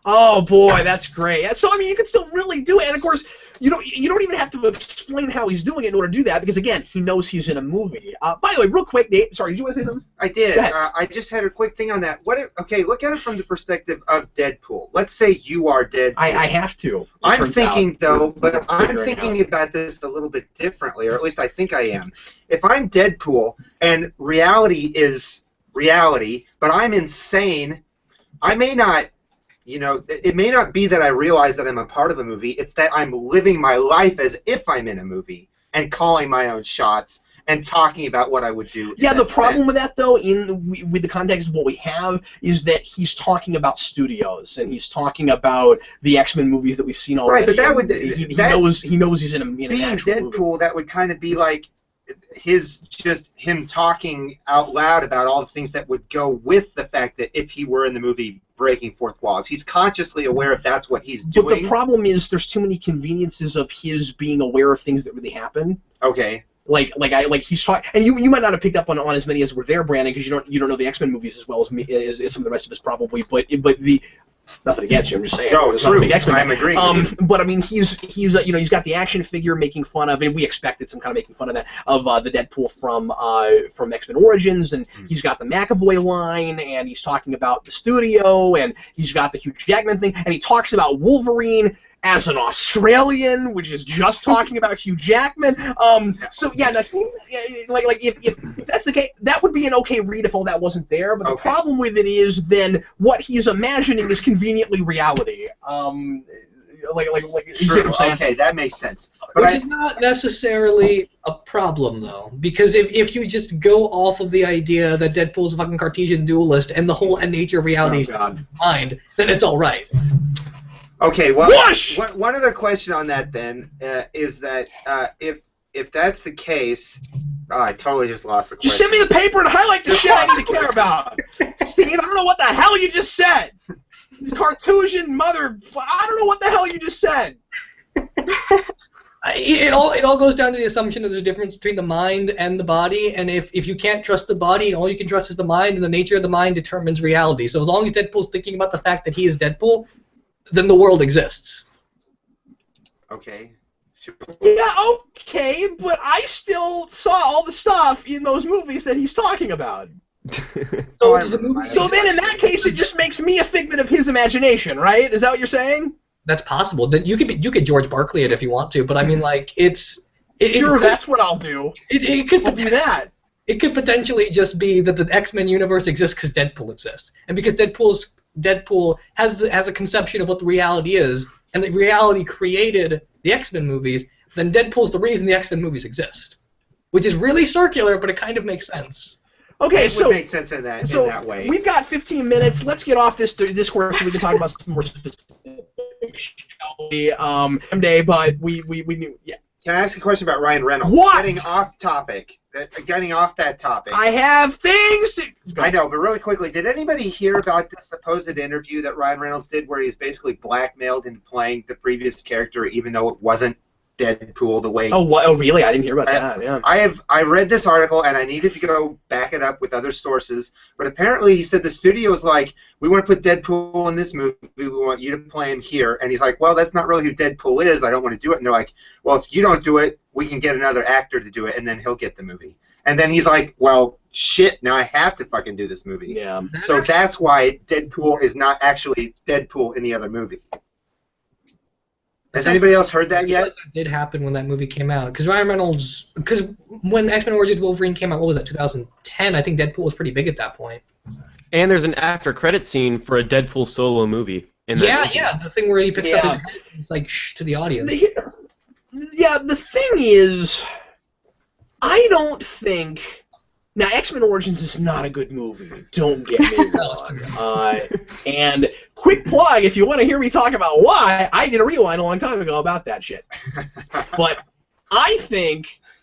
Oh boy, that's great. So I mean, you can still really do it, and of course, you don't even have to explain how he's doing it in order to do that, because again, he knows he's in a movie. By the way, real quick, Nate, sorry, did you want to say something? I did. I just had a quick thing on that. Okay, look at it from the perspective of Deadpool. Let's say you are Deadpool. I have to. I'm thinking I'm thinking about this a little bit differently, or at least I think I am. If I'm Deadpool and reality is reality, but I'm insane, I may not. It may not be that I realize that I'm a part of a movie. It's that I'm living my life as if I'm in a movie and calling my own shots and talking about what I would do. Yeah, the problem with that, though, with the context of what we have, is that he's talking about studios and he's talking about the X-Men movies that we've seen already. Right, but that would he knows he's in an actual Deadpool, movie. that would kind of be like him talking out loud about all the things that would go with the fact that if he were in the movie breaking fourth walls, he's consciously aware if that's what he's doing. But the problem is there's too many conveniences of his being aware of things that really happen. Okay. Like he's talking, and you might not have picked up on as many as were there, Brandon, because you don't know the X-Men movies as well as me, as some of the rest of us probably. But the nothing against you, I'm just saying. No, true. I'm agreeing. But I mean, he's got the action figure making fun of, and we expected some kind of making fun of that the Deadpool from X-Men Origins, and he's got the McAvoy line, and he's talking about the studio, and he's got the Hugh Jackman thing, and he talks about Wolverine as an Australian, which is just talking about Hugh Jackman. So yeah, now, if that's the case, that would be an okay read if all that wasn't there. But the problem with it is then what he's imagining is conveniently reality. True. Okay, that makes sense. But Which is not necessarily a problem, though, because if you just go off of the idea that Deadpool's a fucking Cartesian duelist and the whole nature of reality is in his mind, then it's all right. Okay, well, Whoosh! One other question on that then is that if that's the case, I totally just lost the question. Just send me the paper and highlight the shit I need to care about. Steve, I don't know what the hell you just said. Cartesian mother, I don't know what the hell you just said. It all goes down to the assumption that there's a difference between the mind and the body, and if you can't trust the body and all you can trust is the mind, and the nature of the mind determines reality. So as long as Deadpool's thinking about the fact that he is Deadpool, then the world exists. Okay. Sure. Yeah, okay, but I still saw all the stuff in those movies that he's talking about. So then in that case, it just makes me a figment of his imagination, right? Is that what you're saying? That's possible. Then you could George Barkley it if you want to, but I mean, like, that's what I'll do. I'll do that. It could potentially just be that the X-Men universe exists because Deadpool exists, and because Deadpool has a conception of what the reality is, and the reality created the X-Men movies, then Deadpool's the reason the X-Men movies exist, which is really circular, but it kind of makes sense. Okay, it would make sense in that way. We've got 15 minutes. Let's get off this discourse so we can talk about some more specific, someday. But we knew, yeah. Can I ask a question about Ryan Reynolds? What? Getting off that topic. I have things to... I know, but really quickly, did anybody hear about this supposed interview that Ryan Reynolds did where he's basically blackmailed into playing the previous character even though it wasn't Deadpool the way... Oh, really? I didn't hear about that, yeah. I read this article, and I needed to go back it up with other sources, but apparently he said the studio's like, we want to put Deadpool in this movie, we want you to play him here, and he's like, well, that's not really who Deadpool is, I don't want to do it, and they're like, well, if you don't do it, we can get another actor to do it, and then he'll get the movie. And then he's like, well, shit, now I have to fucking do this movie. Yeah. So that's why Deadpool is not actually Deadpool in the other movie. Has anybody else heard that yet? That did happen when that movie came out. Because Ryan Reynolds, when X-Men Origins Wolverine came out, what was that, 2010? I think Deadpool was pretty big at that point. And there's an after credit scene for a Deadpool solo movie. Yeah, the thing where he picks up his head and he's like, shh, to the audience. The thing is, I don't think... Now, X-Men Origins is not a good movie. Don't get me wrong. And quick plug, if you want to hear me talk about why, I did a rewind a long time ago about that shit.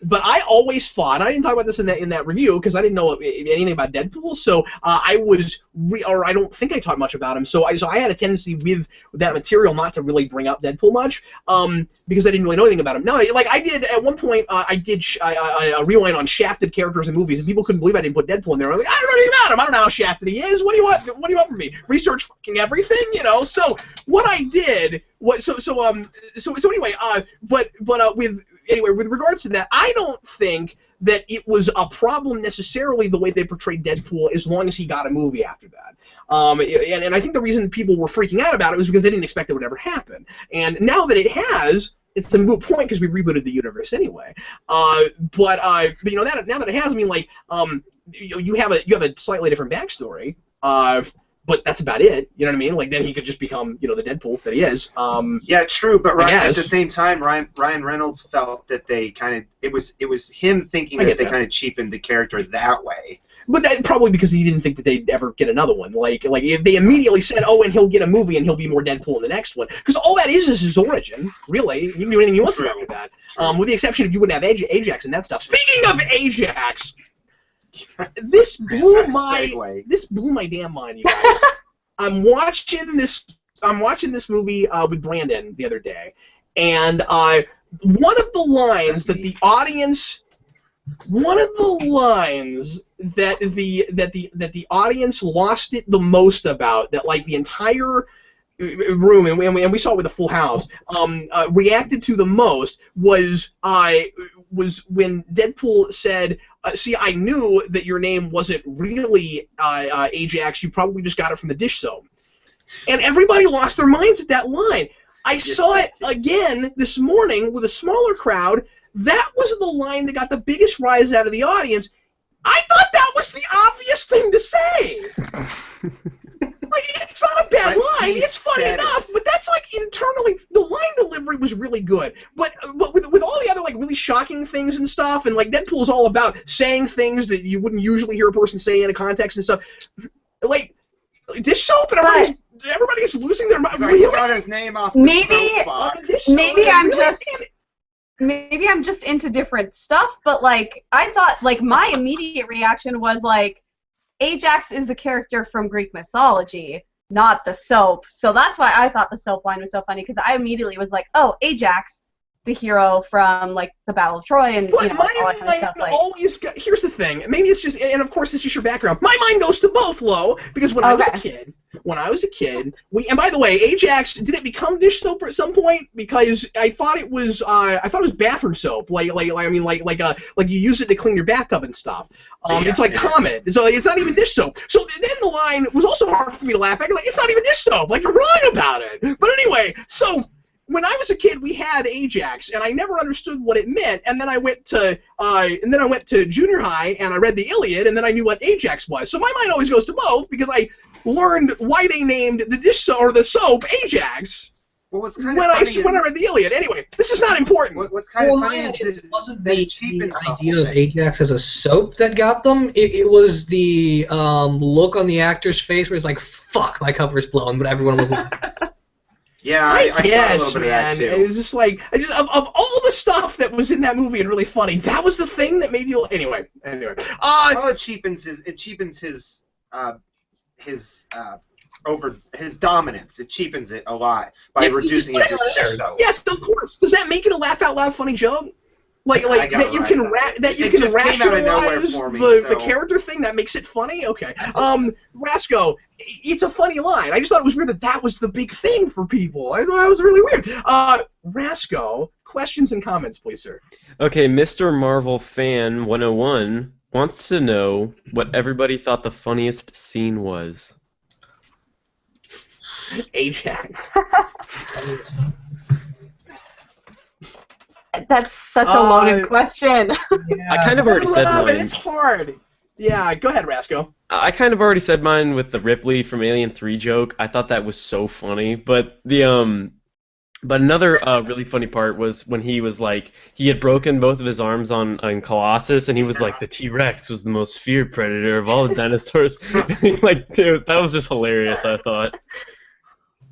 But I always thought, and I didn't talk about this in that review because I didn't know anything about Deadpool, so I don't think I talked much about him, so I had a tendency with that material not to really bring up Deadpool much, because I didn't really know anything about him. No, like I did at one point, I did a rewind on shafted characters in movies, and people couldn't believe I didn't put Deadpool in there. I was like, I don't know anything about him. I don't know how shafted he is. What do you want? What do you want from me? Research fucking everything, you know? So what I did was with regards to that, I don't think that it was a problem necessarily the way they portrayed Deadpool as long as he got a movie after that. And I think the reason people were freaking out about it was because they didn't expect it would ever happen. And now that it has, it's a moot point because we rebooted the universe anyway. But you know, now that it has, I mean, like, you have a slightly different backstory. But that's about it. You know what I mean? Like, then he could just become, you know, the Deadpool that he is. Yeah, true. But at the same time, Ryan Reynolds felt that they kind of it was him thinking that they kind of cheapened the character that way. But that probably because he didn't think that they'd ever get another one. Like if they immediately said, oh, and he'll get a movie and he'll be more Deadpool in the next one, because all that is his origin, really. You can do anything you want to after that, with the exception of you wouldn't have Ajax and that stuff. Speaking of Ajax. This blew my damn mind, you guys. I'm watching this movie with Brandon the other day, and one of the lines that the audience lost it the most about, that like the entire room, and we saw it with a full house, reacted to the most was when Deadpool said, see, I knew that your name wasn't really Ajax, you probably just got it from the dish soap. And everybody lost their minds at that line. I saw it again this morning with a smaller crowd. That was the line that got the biggest rise out of the audience. I thought that was the obvious thing to say. Like, it's not a bad line. It's funny enough, but that's like internally, the line delivery was really good. But with all the other like really shocking things and stuff, and like Deadpool's all about saying things that you wouldn't usually hear a person say in a context and stuff. Like dish soap, and everybody's losing their mind. Really? He got his name off the soapbox. Maybe I'm just into different stuff, but like I thought, like my immediate reaction was like, Ajax is the character from Greek mythology, not the soap. So that's why I thought the soap line was so funny, because I immediately was like, oh, Ajax, the hero from like the Battle of Troy, and but you know, all that kind of stuff. Always here's the thing. Maybe it's just, and of course it's just your background. My mind goes to both, Lo, because when I was a kid, and by the way, Ajax, did it become dish soap at some point? Because I thought it was bathroom soap, like you use it to clean your bathtub and stuff. It's like Comet, so it's not even dish soap. So then the line was also hard for me to laugh at. Like, it's not even dish soap. Like, you're wrong about it. But anyway, so when I was a kid, we had Ajax, and I never understood what it meant. And then I went to junior high, and I read the Iliad, and then I knew what Ajax was. So my mind always goes to both, because I learned why they named the dish soap or the soap Ajax. Well, what's kind of when I read the Iliad. Anyway, this is not important. What's kind of funny is it wasn't the idea of Ajax as a soap that got them. It was the look on the actor's face where it's like, "Fuck, my cover's blown," but everyone was like. Yeah, I guess, a little bit man. Of that too. It was just like, of all the stuff that was in that movie and really funny, that was the thing that made you. Anyway. Well, it cheapens his dominance. It cheapens it a lot by reducing it. Yes, of course. Does that make it a laugh out loud funny joke? Like that you can rationalize the character thing that makes it funny? Okay. Rasco, it's a funny line. I just thought it was weird that was the big thing for people. I thought that was really weird. Rasco, questions and comments, please, sir. Okay, Mr. Marvel Fan 101 wants to know what everybody thought the funniest scene was. Ajax. That's such a loaded question. Yeah. I kind of already said mine. But it's hard. Yeah, go ahead, Rasco. I kind of already said mine with the Ripley from Alien 3 joke. I thought that was so funny. But another really funny part was when he was like, he had broken both of his arms on Colossus, and he was like, the T-Rex was the most feared predator of all the dinosaurs. Like, that was just hilarious, I thought.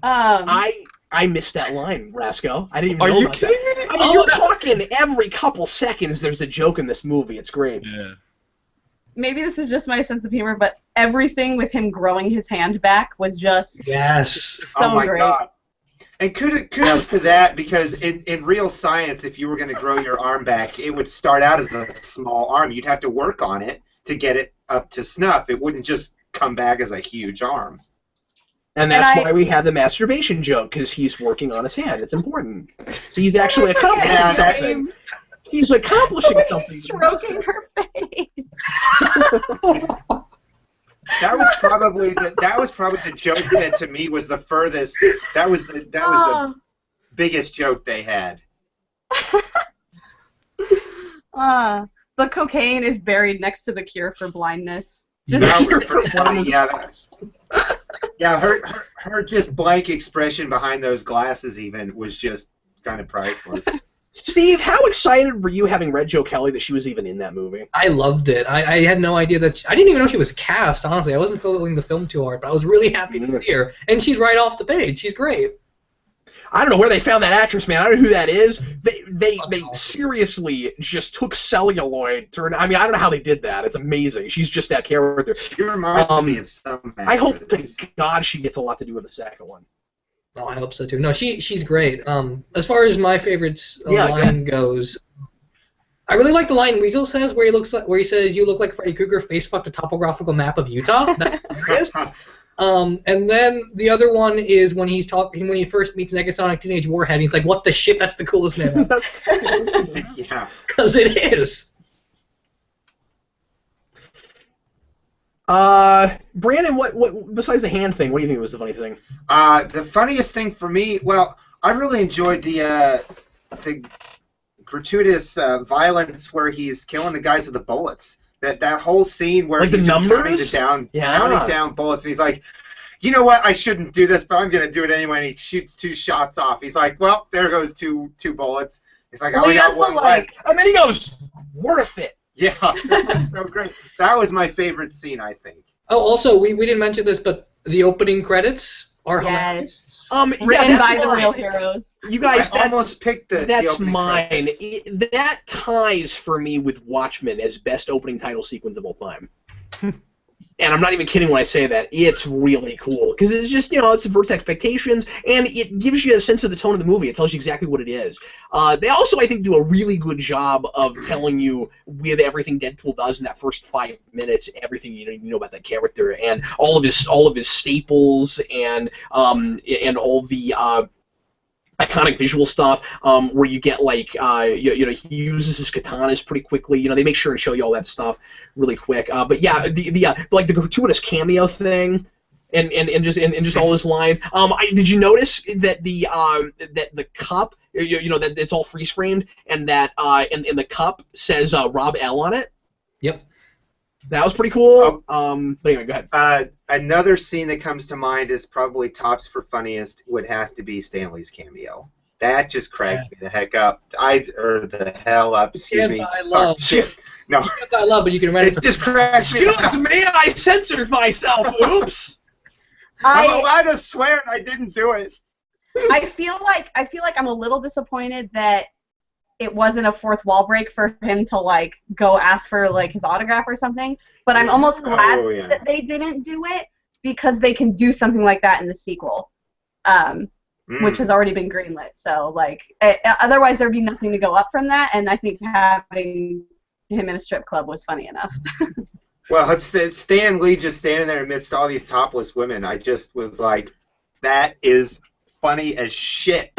I missed that line, Rasco. I didn't even Are know you about kidding that. me? I mean, you're talking every couple seconds there's a joke in this movie. It's great. Yeah. Maybe this is just my sense of humor, but everything with him growing his hand back was just Yes. so Oh my great. god. And kudos to that, because in real science, if you were going to grow your arm back, it would start out as a small arm. You'd have to work on it to get it up to snuff. It wouldn't just come back as a huge arm. And that's why we have the masturbation joke, because he's working on his hand. It's important. So he's actually accomplishing something. He's accomplishing something. Stroking her face. That was probably the joke that to me was the furthest. That was the biggest joke they had. The cocaine is buried next to the cure for blindness. Just Her just blank expression behind those glasses even was just kind of priceless. Steve, how excited were you having read Joe Kelly that she was even in that movie? I loved it. I had no idea that I didn't even know she was cast, honestly. I wasn't following the film too hard, but I was really happy to see her. And she's right off the page. She's great. I don't know where they found that actress, man. I don't know who that is. They seriously just took celluloid. I mean, I don't know how they did that. It's amazing. She's just that character. She reminds me of some I hope to God she gets a lot to do with the second one. Oh, I hope so too. No, she's great. As far as my favorite line goes, I really like the line Weasel says where he says, "You look like Freddy Krueger face fucked a topographical map of Utah." That's hilarious. And then the other one is when he first meets Negasonic Teenage Warhead. He's like, "What the shit? That's the coolest name." Yeah. Because it is. Brandon, what besides the hand thing, what do you think was the funny thing? The funniest thing for me, well, I really enjoyed the gratuitous violence where he's killing the guys with the bullets. That whole scene where like he's the numbers? counting down bullets, and he's like, "You know what? I shouldn't do this, but I'm gonna do it anyway." And he shoots 2 shots off. He's like, "Well, there goes two bullets." He's like, "I only got one left." And then he goes, "Worth it." Yeah, that's so great. That was my favorite scene, I think. Oh, also, we didn't mention this, but the opening credits are hilarious. Written by the real heroes. You guys, I almost picked that's the mine. That ties for me with Watchmen as best opening title sequence of all time. And I'm not even kidding when I say that. It's really cool. Because it's just, it subverts expectations, and it gives you a sense of the tone of the movie. It tells you exactly what it is. They also, I think, do a really good job of telling you, with everything Deadpool does in that first 5 minutes, everything you know about that character, and all of his staples, and all the iconic visual stuff, where you get he uses his katanas pretty quickly. They make sure to show you all that stuff really quick. But yeah, the gratuitous cameo thing, and just all his lines. Did you notice that the cup, that it's all freeze framed, and that and the cup says Rob L on it? Yep. That was pretty cool. But anyway, go ahead. Another scene that comes to mind is probably tops for funniest would have to be Stanley's cameo. That just cracked me the heck up. The hell up. Excuse me. I love. Shit. No. I love, but you can read it. Just cracked me. Excuse me, I censored myself. Oops. I'm allowed to swear, and I didn't do it. I feel like I'm a little disappointed that it wasn't a fourth wall break for him to go ask for his autograph or something. But I'm almost glad that they didn't do it, because they can do something like that in the sequel, which has already been greenlit. So otherwise there'd be nothing to go up from that. And I think having him in a strip club was funny enough. Well, it's Stan Lee just standing there amidst all these topless women. I just was like, that is funny as shit.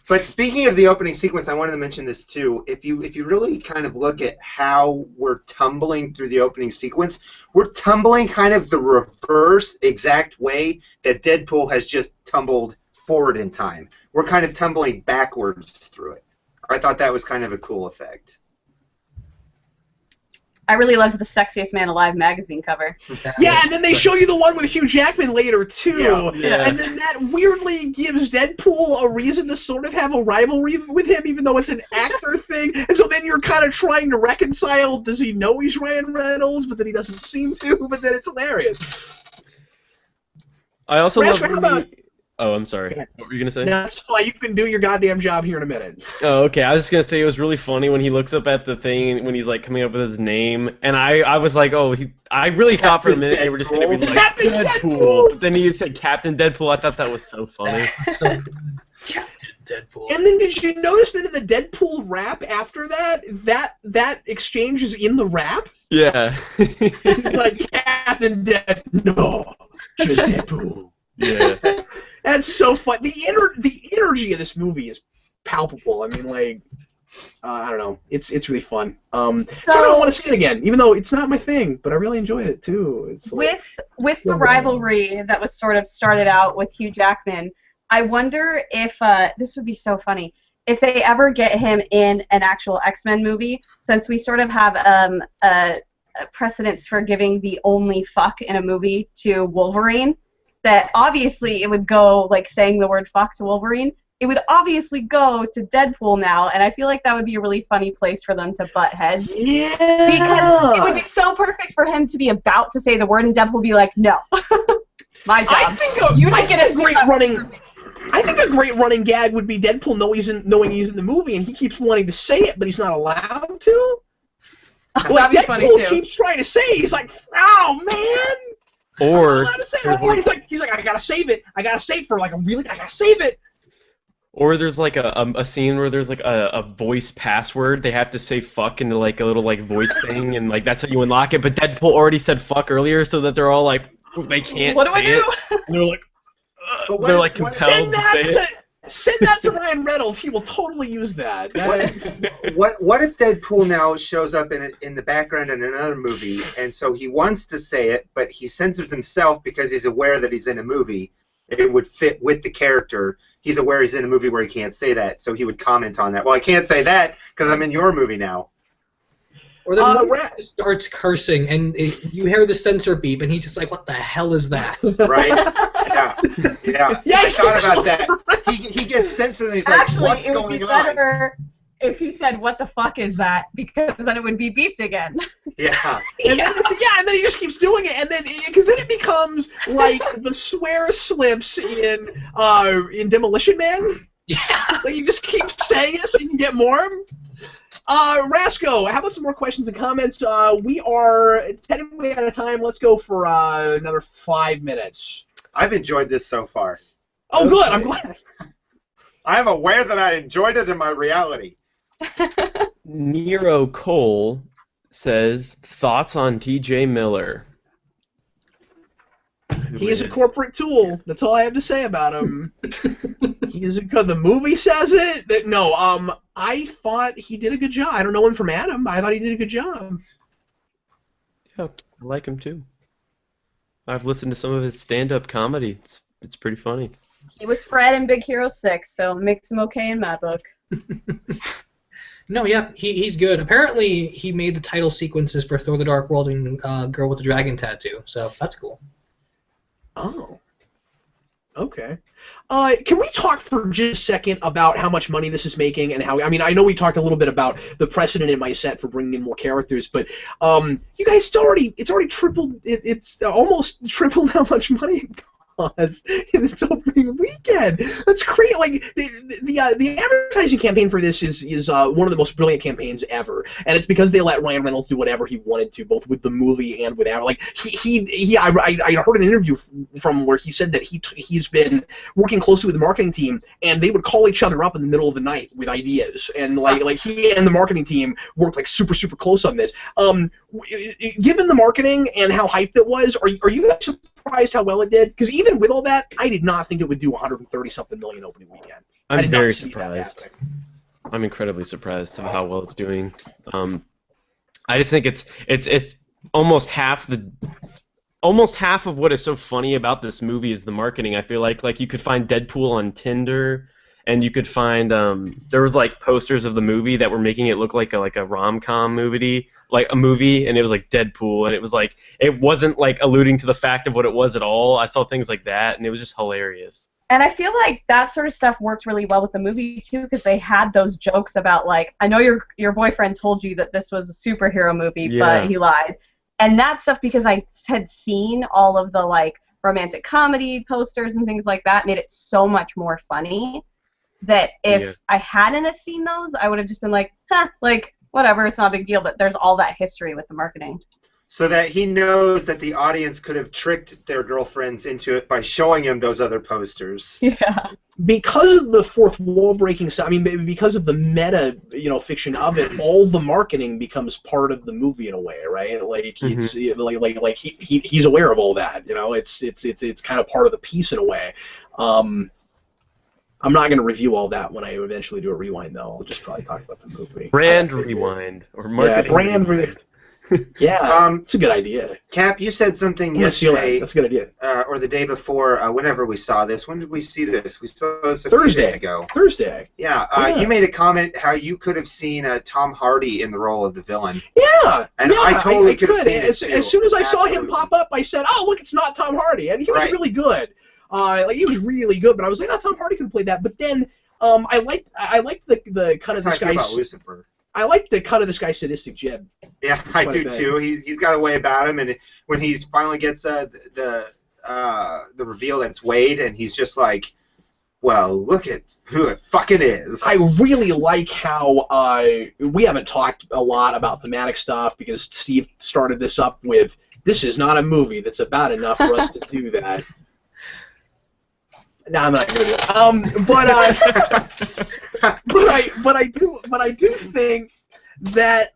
But speaking of the opening sequence, I wanted to mention this too. If you really kind of look at how we're tumbling through the opening sequence, we're tumbling kind of the reverse exact way that Deadpool has just tumbled forward in time. We're kind of tumbling backwards through it. I thought that was kind of a cool effect. I really loved the Sexiest Man Alive magazine cover. Yeah, and then they show you the one with Hugh Jackman later, too. Yeah. And then that weirdly gives Deadpool a reason to sort of have a rivalry with him, even though it's an actor thing. And so then you're kind of trying to reconcile, does he know he's Ryan Reynolds, but then he doesn't seem to, but then it's hilarious. I also love Rasker, how when about... Oh, I'm sorry. What were you gonna say? That's fine. You can do your goddamn job here in a minute. Oh, okay. I was just gonna say it was really funny when he looks up at the thing when he's like coming up with his name, and I was like, oh, I really thought for a minute they were just gonna be like Captain Deadpool, Deadpool! but then he said Captain Deadpool. I thought that was so funny. Captain Deadpool. And then did you notice that in the Deadpool rap after that exchange is in the rap? Yeah. He's like, Captain Dead, no, just Deadpool. Yeah. That's so fun. The energy of this movie is palpable. I mean, like, I don't know. It's really fun. So I don't want to see it again, even though it's not my thing, but I really enjoyed it too. It's like, with the rivalry that was sort of started out with Hugh Jackman, I wonder if this would be so funny if they ever get him in an actual X-Men movie, since we sort of have a precedence for giving the only fuck in a movie to Wolverine. That obviously it would go, like, saying the word fuck to Wolverine, it would obviously go to Deadpool now, and I feel like that would be a really funny place for them to butt heads. Yeah! Because it would be so perfect for him to be about to say the word, and Deadpool would be like, no. My job. I think a great running gag would be Deadpool knowing he's in the movie, and he keeps wanting to say it, but he's not allowed to. Like, Deadpool keeps trying to say it, he's like, oh, man! Or he's like, I gotta save it. I gotta save for like a really. I gotta save it. Or there's like a scene where there's like a voice password. They have to say fuck into like a little like voice thing, and like that's how you unlock it. But Deadpool already said fuck earlier, so that they're all like they can't. What do I do? And they're like compelled to say it. Send that to Ryan Reynolds. He will totally use that. What if Deadpool now shows up in the background in another movie, and so he wants to say it, but he censors himself because he's aware that he's in a movie. It would fit with the character. He's aware he's in a movie where he can't say that, so he would comment on that. Well, I can't say that because I'm in your movie now. Or the movie starts cursing, and you hear the censor beep, and he's just like, what the hell is that? Right? Yeah. I thought about that. He gets censored, and he's like, what's going on? Actually, it would be better if he said, what the fuck is that? Because then it would be beeped again. Yeah. And then he just keeps doing it, and then because then it becomes like the swear slips in Demolition Man. Yeah. Like you just keep saying it so you can get more. Rasco, how about some more questions and comments? We are technically out of time. Let's go for another 5 minutes. I've enjoyed this so far. Oh, good. I'm glad. I'm aware that I enjoyed it in my reality. Nero Cole says, thoughts on T.J. Miller? He is a corporate tool. That's all I have to say about him. He is the movie says it. No, I thought he did a good job. I don't know him from Adam. I thought he did a good job. Yeah, I like him too. I've listened to some of his stand-up comedy. It's pretty funny. He was Fred in Big Hero 6, so makes him okay in my book. No, yeah, he's good. Apparently, he made the title sequences for Thor: The Dark World and Girl with the Dragon Tattoo, so that's cool. Oh. Okay. Can we talk for just a second about how much money this is making and how? I mean, I know we talked a little bit about the precedent in my set for bringing in more characters, but you guys, it's already tripled. It's almost tripled how much money it cost in its opening weekend. That's crazy. Like the advertising campaign for this is one of the most brilliant campaigns ever, and it's because they let Ryan Reynolds do whatever he wanted to, both with the movie and with like I heard an interview from where he said that he's been working closely with the marketing team, and they would call each other up in the middle of the night with ideas, and like he and the marketing team worked like super close on this. Given the marketing and how hyped it was, are you guys surprised how well it did? Because even with all that, I did not think it would do 130-something million opening weekend. I'm very surprised. I'm incredibly surprised of how well it's doing. I just think it's almost half of what is so funny about this movie is the marketing. I feel like you could find Deadpool on Tinder, and you could find there was like posters of the movie that were making it look like a rom-com movie, like a movie, and it was like Deadpool, and it was like it wasn't like alluding to the fact of what it was at all. I saw things like that, and it was just hilarious. And I feel like that sort of stuff worked really well with the movie too, because they had those jokes about like, I know your boyfriend told you that this was a superhero movie, but he lied. And that stuff, because I had seen all of the like romantic comedy posters and things like that made it so much more funny that if I hadn't have seen those, I would have just been like, huh, like, whatever, it's not a big deal, but there's all that history with the marketing. So that he knows that the audience could have tricked their girlfriends into it by showing him those other posters. Yeah. Because of the fourth wall breaking, I mean, because of the meta, fiction of it, all the marketing becomes part of the movie in a way, right? Like it's he's aware of all that. It's kind of part of the piece in a way. I'm not going to review all that when I eventually do a rewind, though. I'll just probably talk about the movie. Brand rewind or marketing. Yeah, brand rewind. Yeah, it's a good idea. Cap, you said something yesterday. That's a good idea. Or the day before, whenever we saw this. When did we see this? We saw this a Thursday. few days ago. Thursday. Yeah, you made a comment how you could have seen Tom Hardy in the role of the villain. Yeah, and I totally could have seen it too. As soon as I saw him pop up, I said, "Oh, look, it's not Tom Hardy," and he was really good. He was really good, but I was like, "No, Tom Hardy could have played that." But then, I liked the cut of this guy's. About Lucifer. I like the cut of this guy's sadistic jib. Yeah, I do too. He's got a way about him, and when he finally gets the reveal that it's Wade, and he's just like, well, look at who it fucking is. I really like how we haven't talked a lot about thematic stuff because Steve started this up with, this is not a movie that's about enough for us to do that. No, I'm not gonna do it. But I do think that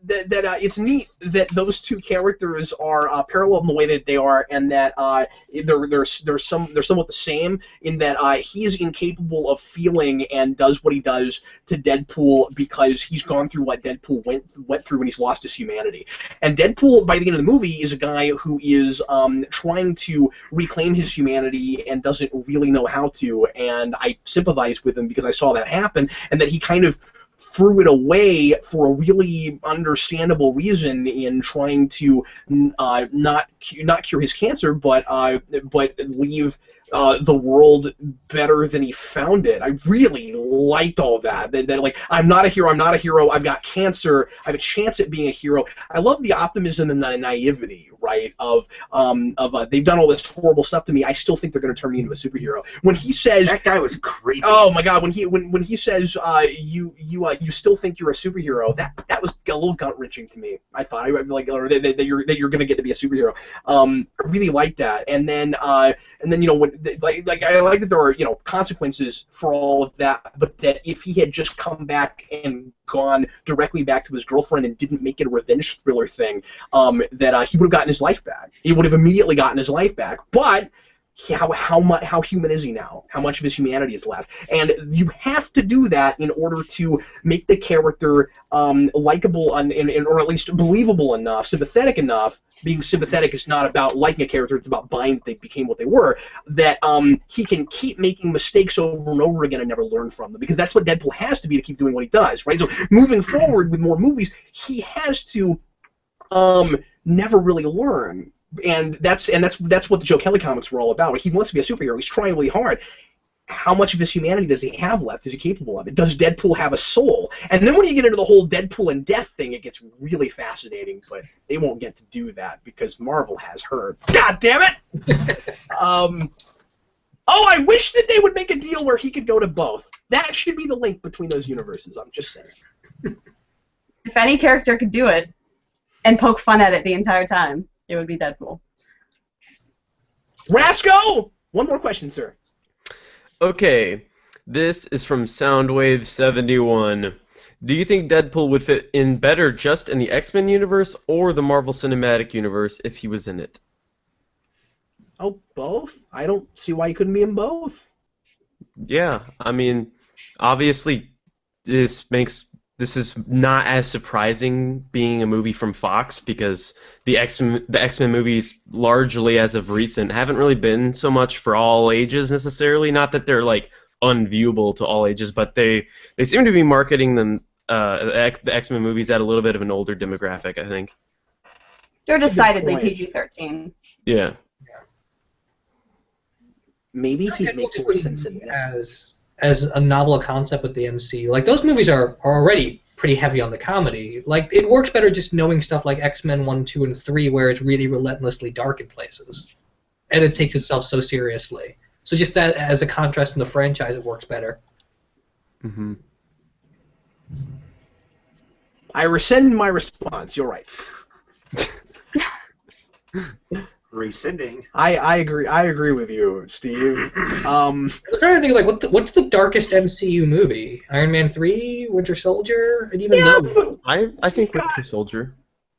it's neat that those two characters are parallel in the way that they are, and that they're somewhat the same in that he is incapable of feeling and does what he does to Deadpool because he's gone through what Deadpool went through when he's lost his humanity. And Deadpool, by the end of the movie, is a guy who is trying to reclaim his humanity and doesn't really know how to. And I sympathize with him because I saw that happen, and that he kind of threw it away for a really understandable reason in trying to not cure his cancer, but leave the world better than he found it. I really liked all that. That like, I'm not a hero. I've got cancer. I have a chance at being a hero. I love the optimism and the naivety, right? Of they've done all this horrible stuff to me. I still think they're going to turn me into a superhero. When he says that guy was creepy. Oh my God! When he says you still think you're a superhero, that was a little gut wrenching to me. I thought that you're going to get to be a superhero. I really liked that. And then when like I like that there are consequences for all of that, but that if he had just come back and gone directly back to his girlfriend and didn't make it a revenge thriller thing, that he would have gotten his life back. He would have immediately gotten his life back. But how human is he now? How much of his humanity is left? And you have to do that in order to make the character likable or at least believable enough, sympathetic enough. Being sympathetic is not about liking a character; it's about buying that they became what they were. That he can keep making mistakes over and over again and never learn from them, because that's what Deadpool has to be to keep doing what he does, right? So moving forward with more movies, he has to never really learn. And that's what the Joe Kelly comics were all about. He wants to be a superhero. He's trying really hard. How much of his humanity does he have left? Is he capable of it? Does Deadpool have a soul? And then when you get into the whole Deadpool and death thing, it gets really fascinating. But they won't get to do that because Marvel has her. God damn it! I wish that they would make a deal where he could go to both. That should be the link between those universes. I'm just saying. If any character could do it and poke fun at it the entire time, it would be Deadpool. Rasco! One more question, sir. Okay, this is from Soundwave71. Do you think Deadpool would fit in better just in the X-Men universe or the Marvel Cinematic Universe if he was in it? Oh, both? I don't see why he couldn't be in both. Yeah, I mean, obviously this is not as surprising being a movie from Fox, because the X-Men movies, largely as of recent, haven't really been so much for all ages necessarily. Not that they're like unviewable to all ages, but they seem to be marketing them the X-Men movies at a little bit of an older demographic, I think. They're decidedly PG-13. Yeah. Maybe he'd make more sense in that. As a novel concept with the MCU. Like, those movies are already pretty heavy on the comedy. Like, it works better just knowing stuff like X-Men 1, 2, and 3, where it's really relentlessly dark in places. And it takes itself so seriously. So just that as a contrast in the franchise, it works better. Mm-hmm. I rescind my response. You're right. Rescinding. I agree. I agree with you, Steve. I'm trying to think, like, what's the darkest MCU movie? Iron Man 3, Winter Soldier, and even those. I think Winter Soldier.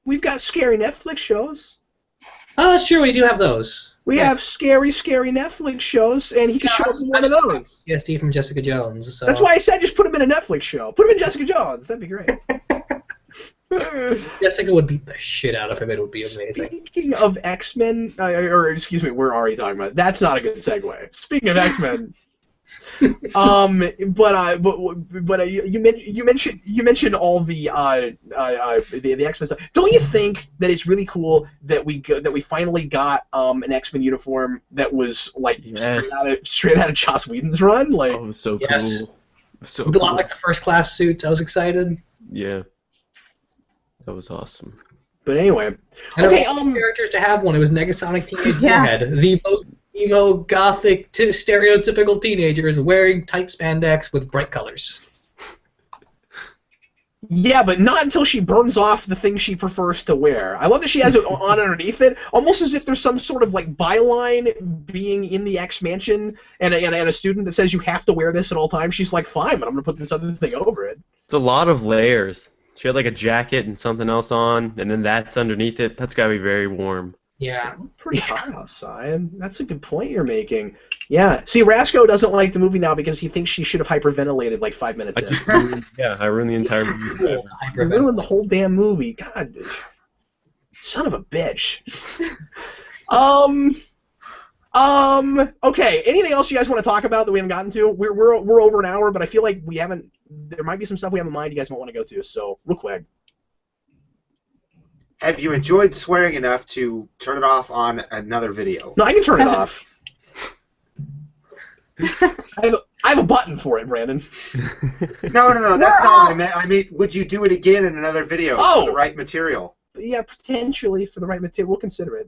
We've got scary Netflix shows. Oh, that's true. We do have those. We have scary Netflix shows, and he can show up in one of those. Yeah, Steve from Jessica Jones. So. That's why I said just put him in a Netflix show. Put him in Jessica Jones. That'd be great. Jessica would beat the shit out of him. It would be amazing. Speaking of X-Men, or excuse me, we're already talking about. That's not a good segue. Speaking of X-Men, you mentioned all the X-Men stuff. Don't you think that it's really cool that we finally got an X-Men uniform that was like straight out of Joss Whedon's run? Like, oh, it was so yes. cool. So a lot like the first class suits. I was excited. Yeah. That was awesome. But anyway, and okay. Characters to have one. It was Negasonic Teenage Warhead, the most emo, gothic, stereotypical teenagers wearing tight spandex with bright colors. Yeah, but not until she burns off the thing she prefers to wear. I love that she has it on underneath it, almost as if there's some sort of like byline being in the X Mansion, and a student that says you have to wear this at all times. She's like, fine, but I'm gonna put this other thing over it. It's a lot of layers. She had like a jacket and something else on, and then that's underneath it. That's gotta be very warm. Yeah. Pretty hot outside. That's a good point you're making. Yeah. See, Rasco doesn't like the movie now because he thinks she should have hyperventilated like 5 minutes in. I ruined the entire movie. You ruined the whole damn movie. God. Son of a bitch. Okay. Anything else you guys want to talk about that we haven't gotten to? We're over an hour, but I feel like we haven't. There might be some stuff we have in mind you guys might want to go to. So real quick. Have you enjoyed swearing enough to turn it off on another video? No, I can turn it off. I have a button for it, Brandon. No, that's not what I meant. I mean, would you do it again in another video for the right material? Yeah, potentially for the right material. We'll consider it.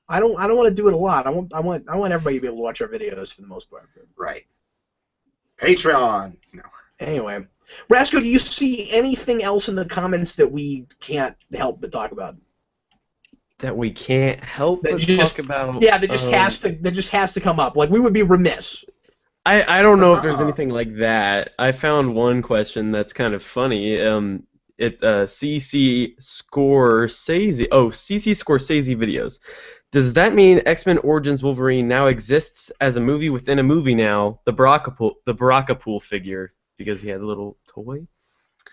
I don't want to do it a lot. I want everybody to be able to watch our videos for the most part. Right. Patreon. No. Anyway, Rasco, do you see anything else in the comments that we can't help but talk about? That we can't help but talk about? Yeah, that just has to come up. Like, we would be remiss. I don't know if there's anything like that. I found one question that's kind of funny. CC Scorsese videos. Does that mean X-Men Origins Wolverine now exists as a movie within a movie now? The Barakapool figure, because he had a little toy.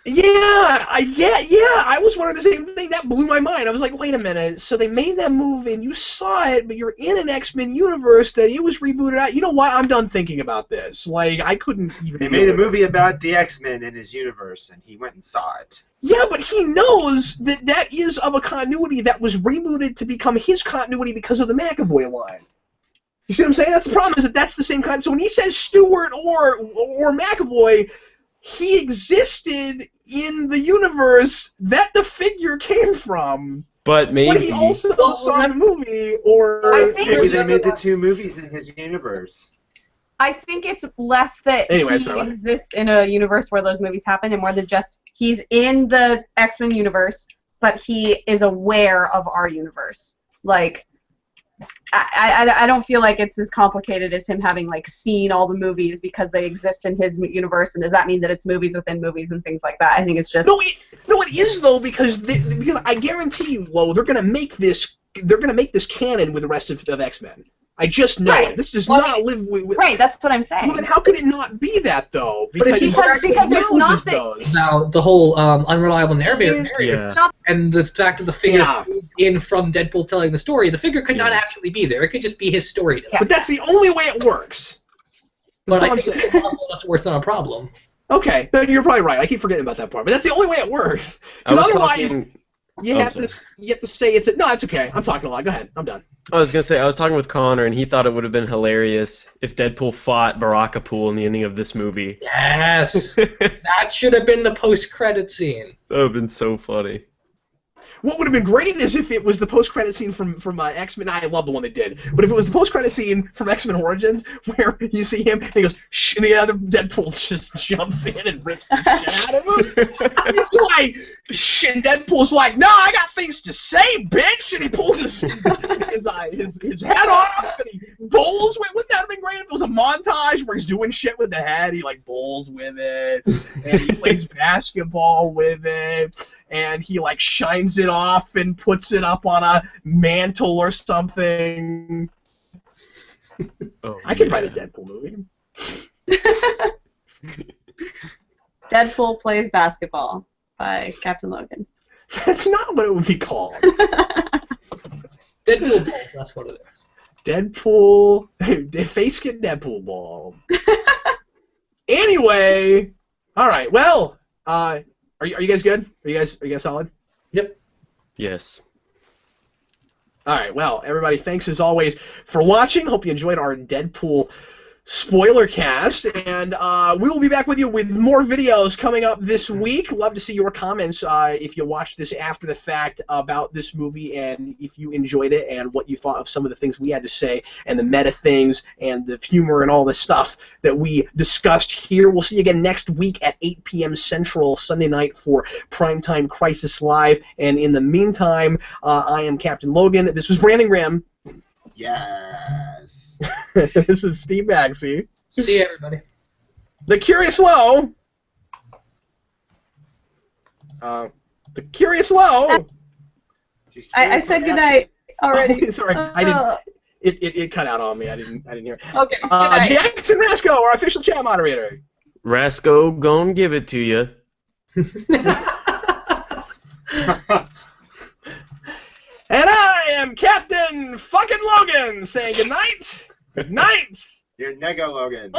Yeah. I was wondering the same thing. That blew my mind. I was like, wait a minute. So they made that movie, and you saw it, but you're in an X-Men universe that it was rebooted out. You know what? I'm done thinking about this. Like, I couldn't even. They made a movie about the X-Men in his universe, and he went and saw it. Yeah, but he knows that that is of a continuity that was rebooted to become his continuity because of the McAvoy line. You see what I'm saying? That's the problem, is that that's the same kind. So when he says Stewart or McAvoy, he existed in the universe that the figure came from. But maybe. But he also saw the movie, or maybe they made the two movies in his universe. I think it's less that he exists in a universe where those movies happen, and more than just he's in the X-Men universe, but he is aware of our universe. Like, I don't feel like it's as complicated as him having like seen all the movies because they exist in his universe, and does that mean that it's movies within movies and things like that? I think it's just it is though, because I guarantee you, Lo, they're gonna make this canon with the rest of X-Men. I just know it. This does not live with. Right, that's what I'm saying. Well, then how could it not be that though? Because it's not now the whole unreliable narrative, and the fact that the figure moved in from Deadpool telling the story, the figure could not actually be there. It could just be his story. Yeah. But that's the only way it works. But I think it's possible enough to where it's not a problem. Okay, no, you're probably right. I keep forgetting about that part, but that's the only way it works. Because otherwise. You have to say it's no, it's okay. I'm talking a lot. Go ahead. I'm done. I was gonna say I was talking with Connor, and he thought it would have been hilarious if Deadpool fought Barakapool in the ending of this movie. Yes, that should have been the post-credit scene. That would have been so funny. What would have been great is if it was the post-credit scene from X-Men. I love the one they did, but if it was the post-credit scene from X-Men Origins, where you see him and he goes, shh, and the other Deadpool just jumps in and rips the shit out of him. He's like, shh, and Deadpool's like, no, I got things to say, bitch, and he pulls his head off and he bowls with. Wouldn't that have been great if it was a montage where he's doing shit with the head? He like bowls with it, and he plays basketball with it. And he like shines it off and puts it up on a mantle or something. Oh, I could write a Deadpool movie. Deadpool Plays Basketball by Captain Logan. That's not what it would be called. Deadpool Ball, that's what it is. Deadpool, face get Deadpool ball. Anyway, all right. Well, are you guys good? Are you guys solid? Yep. Yes. All right. Well, everybody, thanks as always for watching. Hope you enjoyed our Deadpool spoiler cast, and we will be back with you with more videos coming up this week. Love to see your comments if you watched this after the fact about this movie, and if you enjoyed it and what you thought of some of the things we had to say and the meta things and the humor and all the stuff that we discussed here. We'll see you again next week at 8 p.m. Central Sunday night for Primetime Crisis Live, and in the meantime, I am Captain Logan. This was Brandon Graham. Yes. This is Steve Baxi. See you, everybody. The Curious Lo. The Curious Lo. I said goodnight already. Oh, sorry, I didn't. It cut out on me. I didn't hear. Okay. Good night. Jackson Rasco, our official chat moderator. Rasco, gon' give it to you. And I am Captain fucking Logan, saying good night. Good night. You're Nego Logan.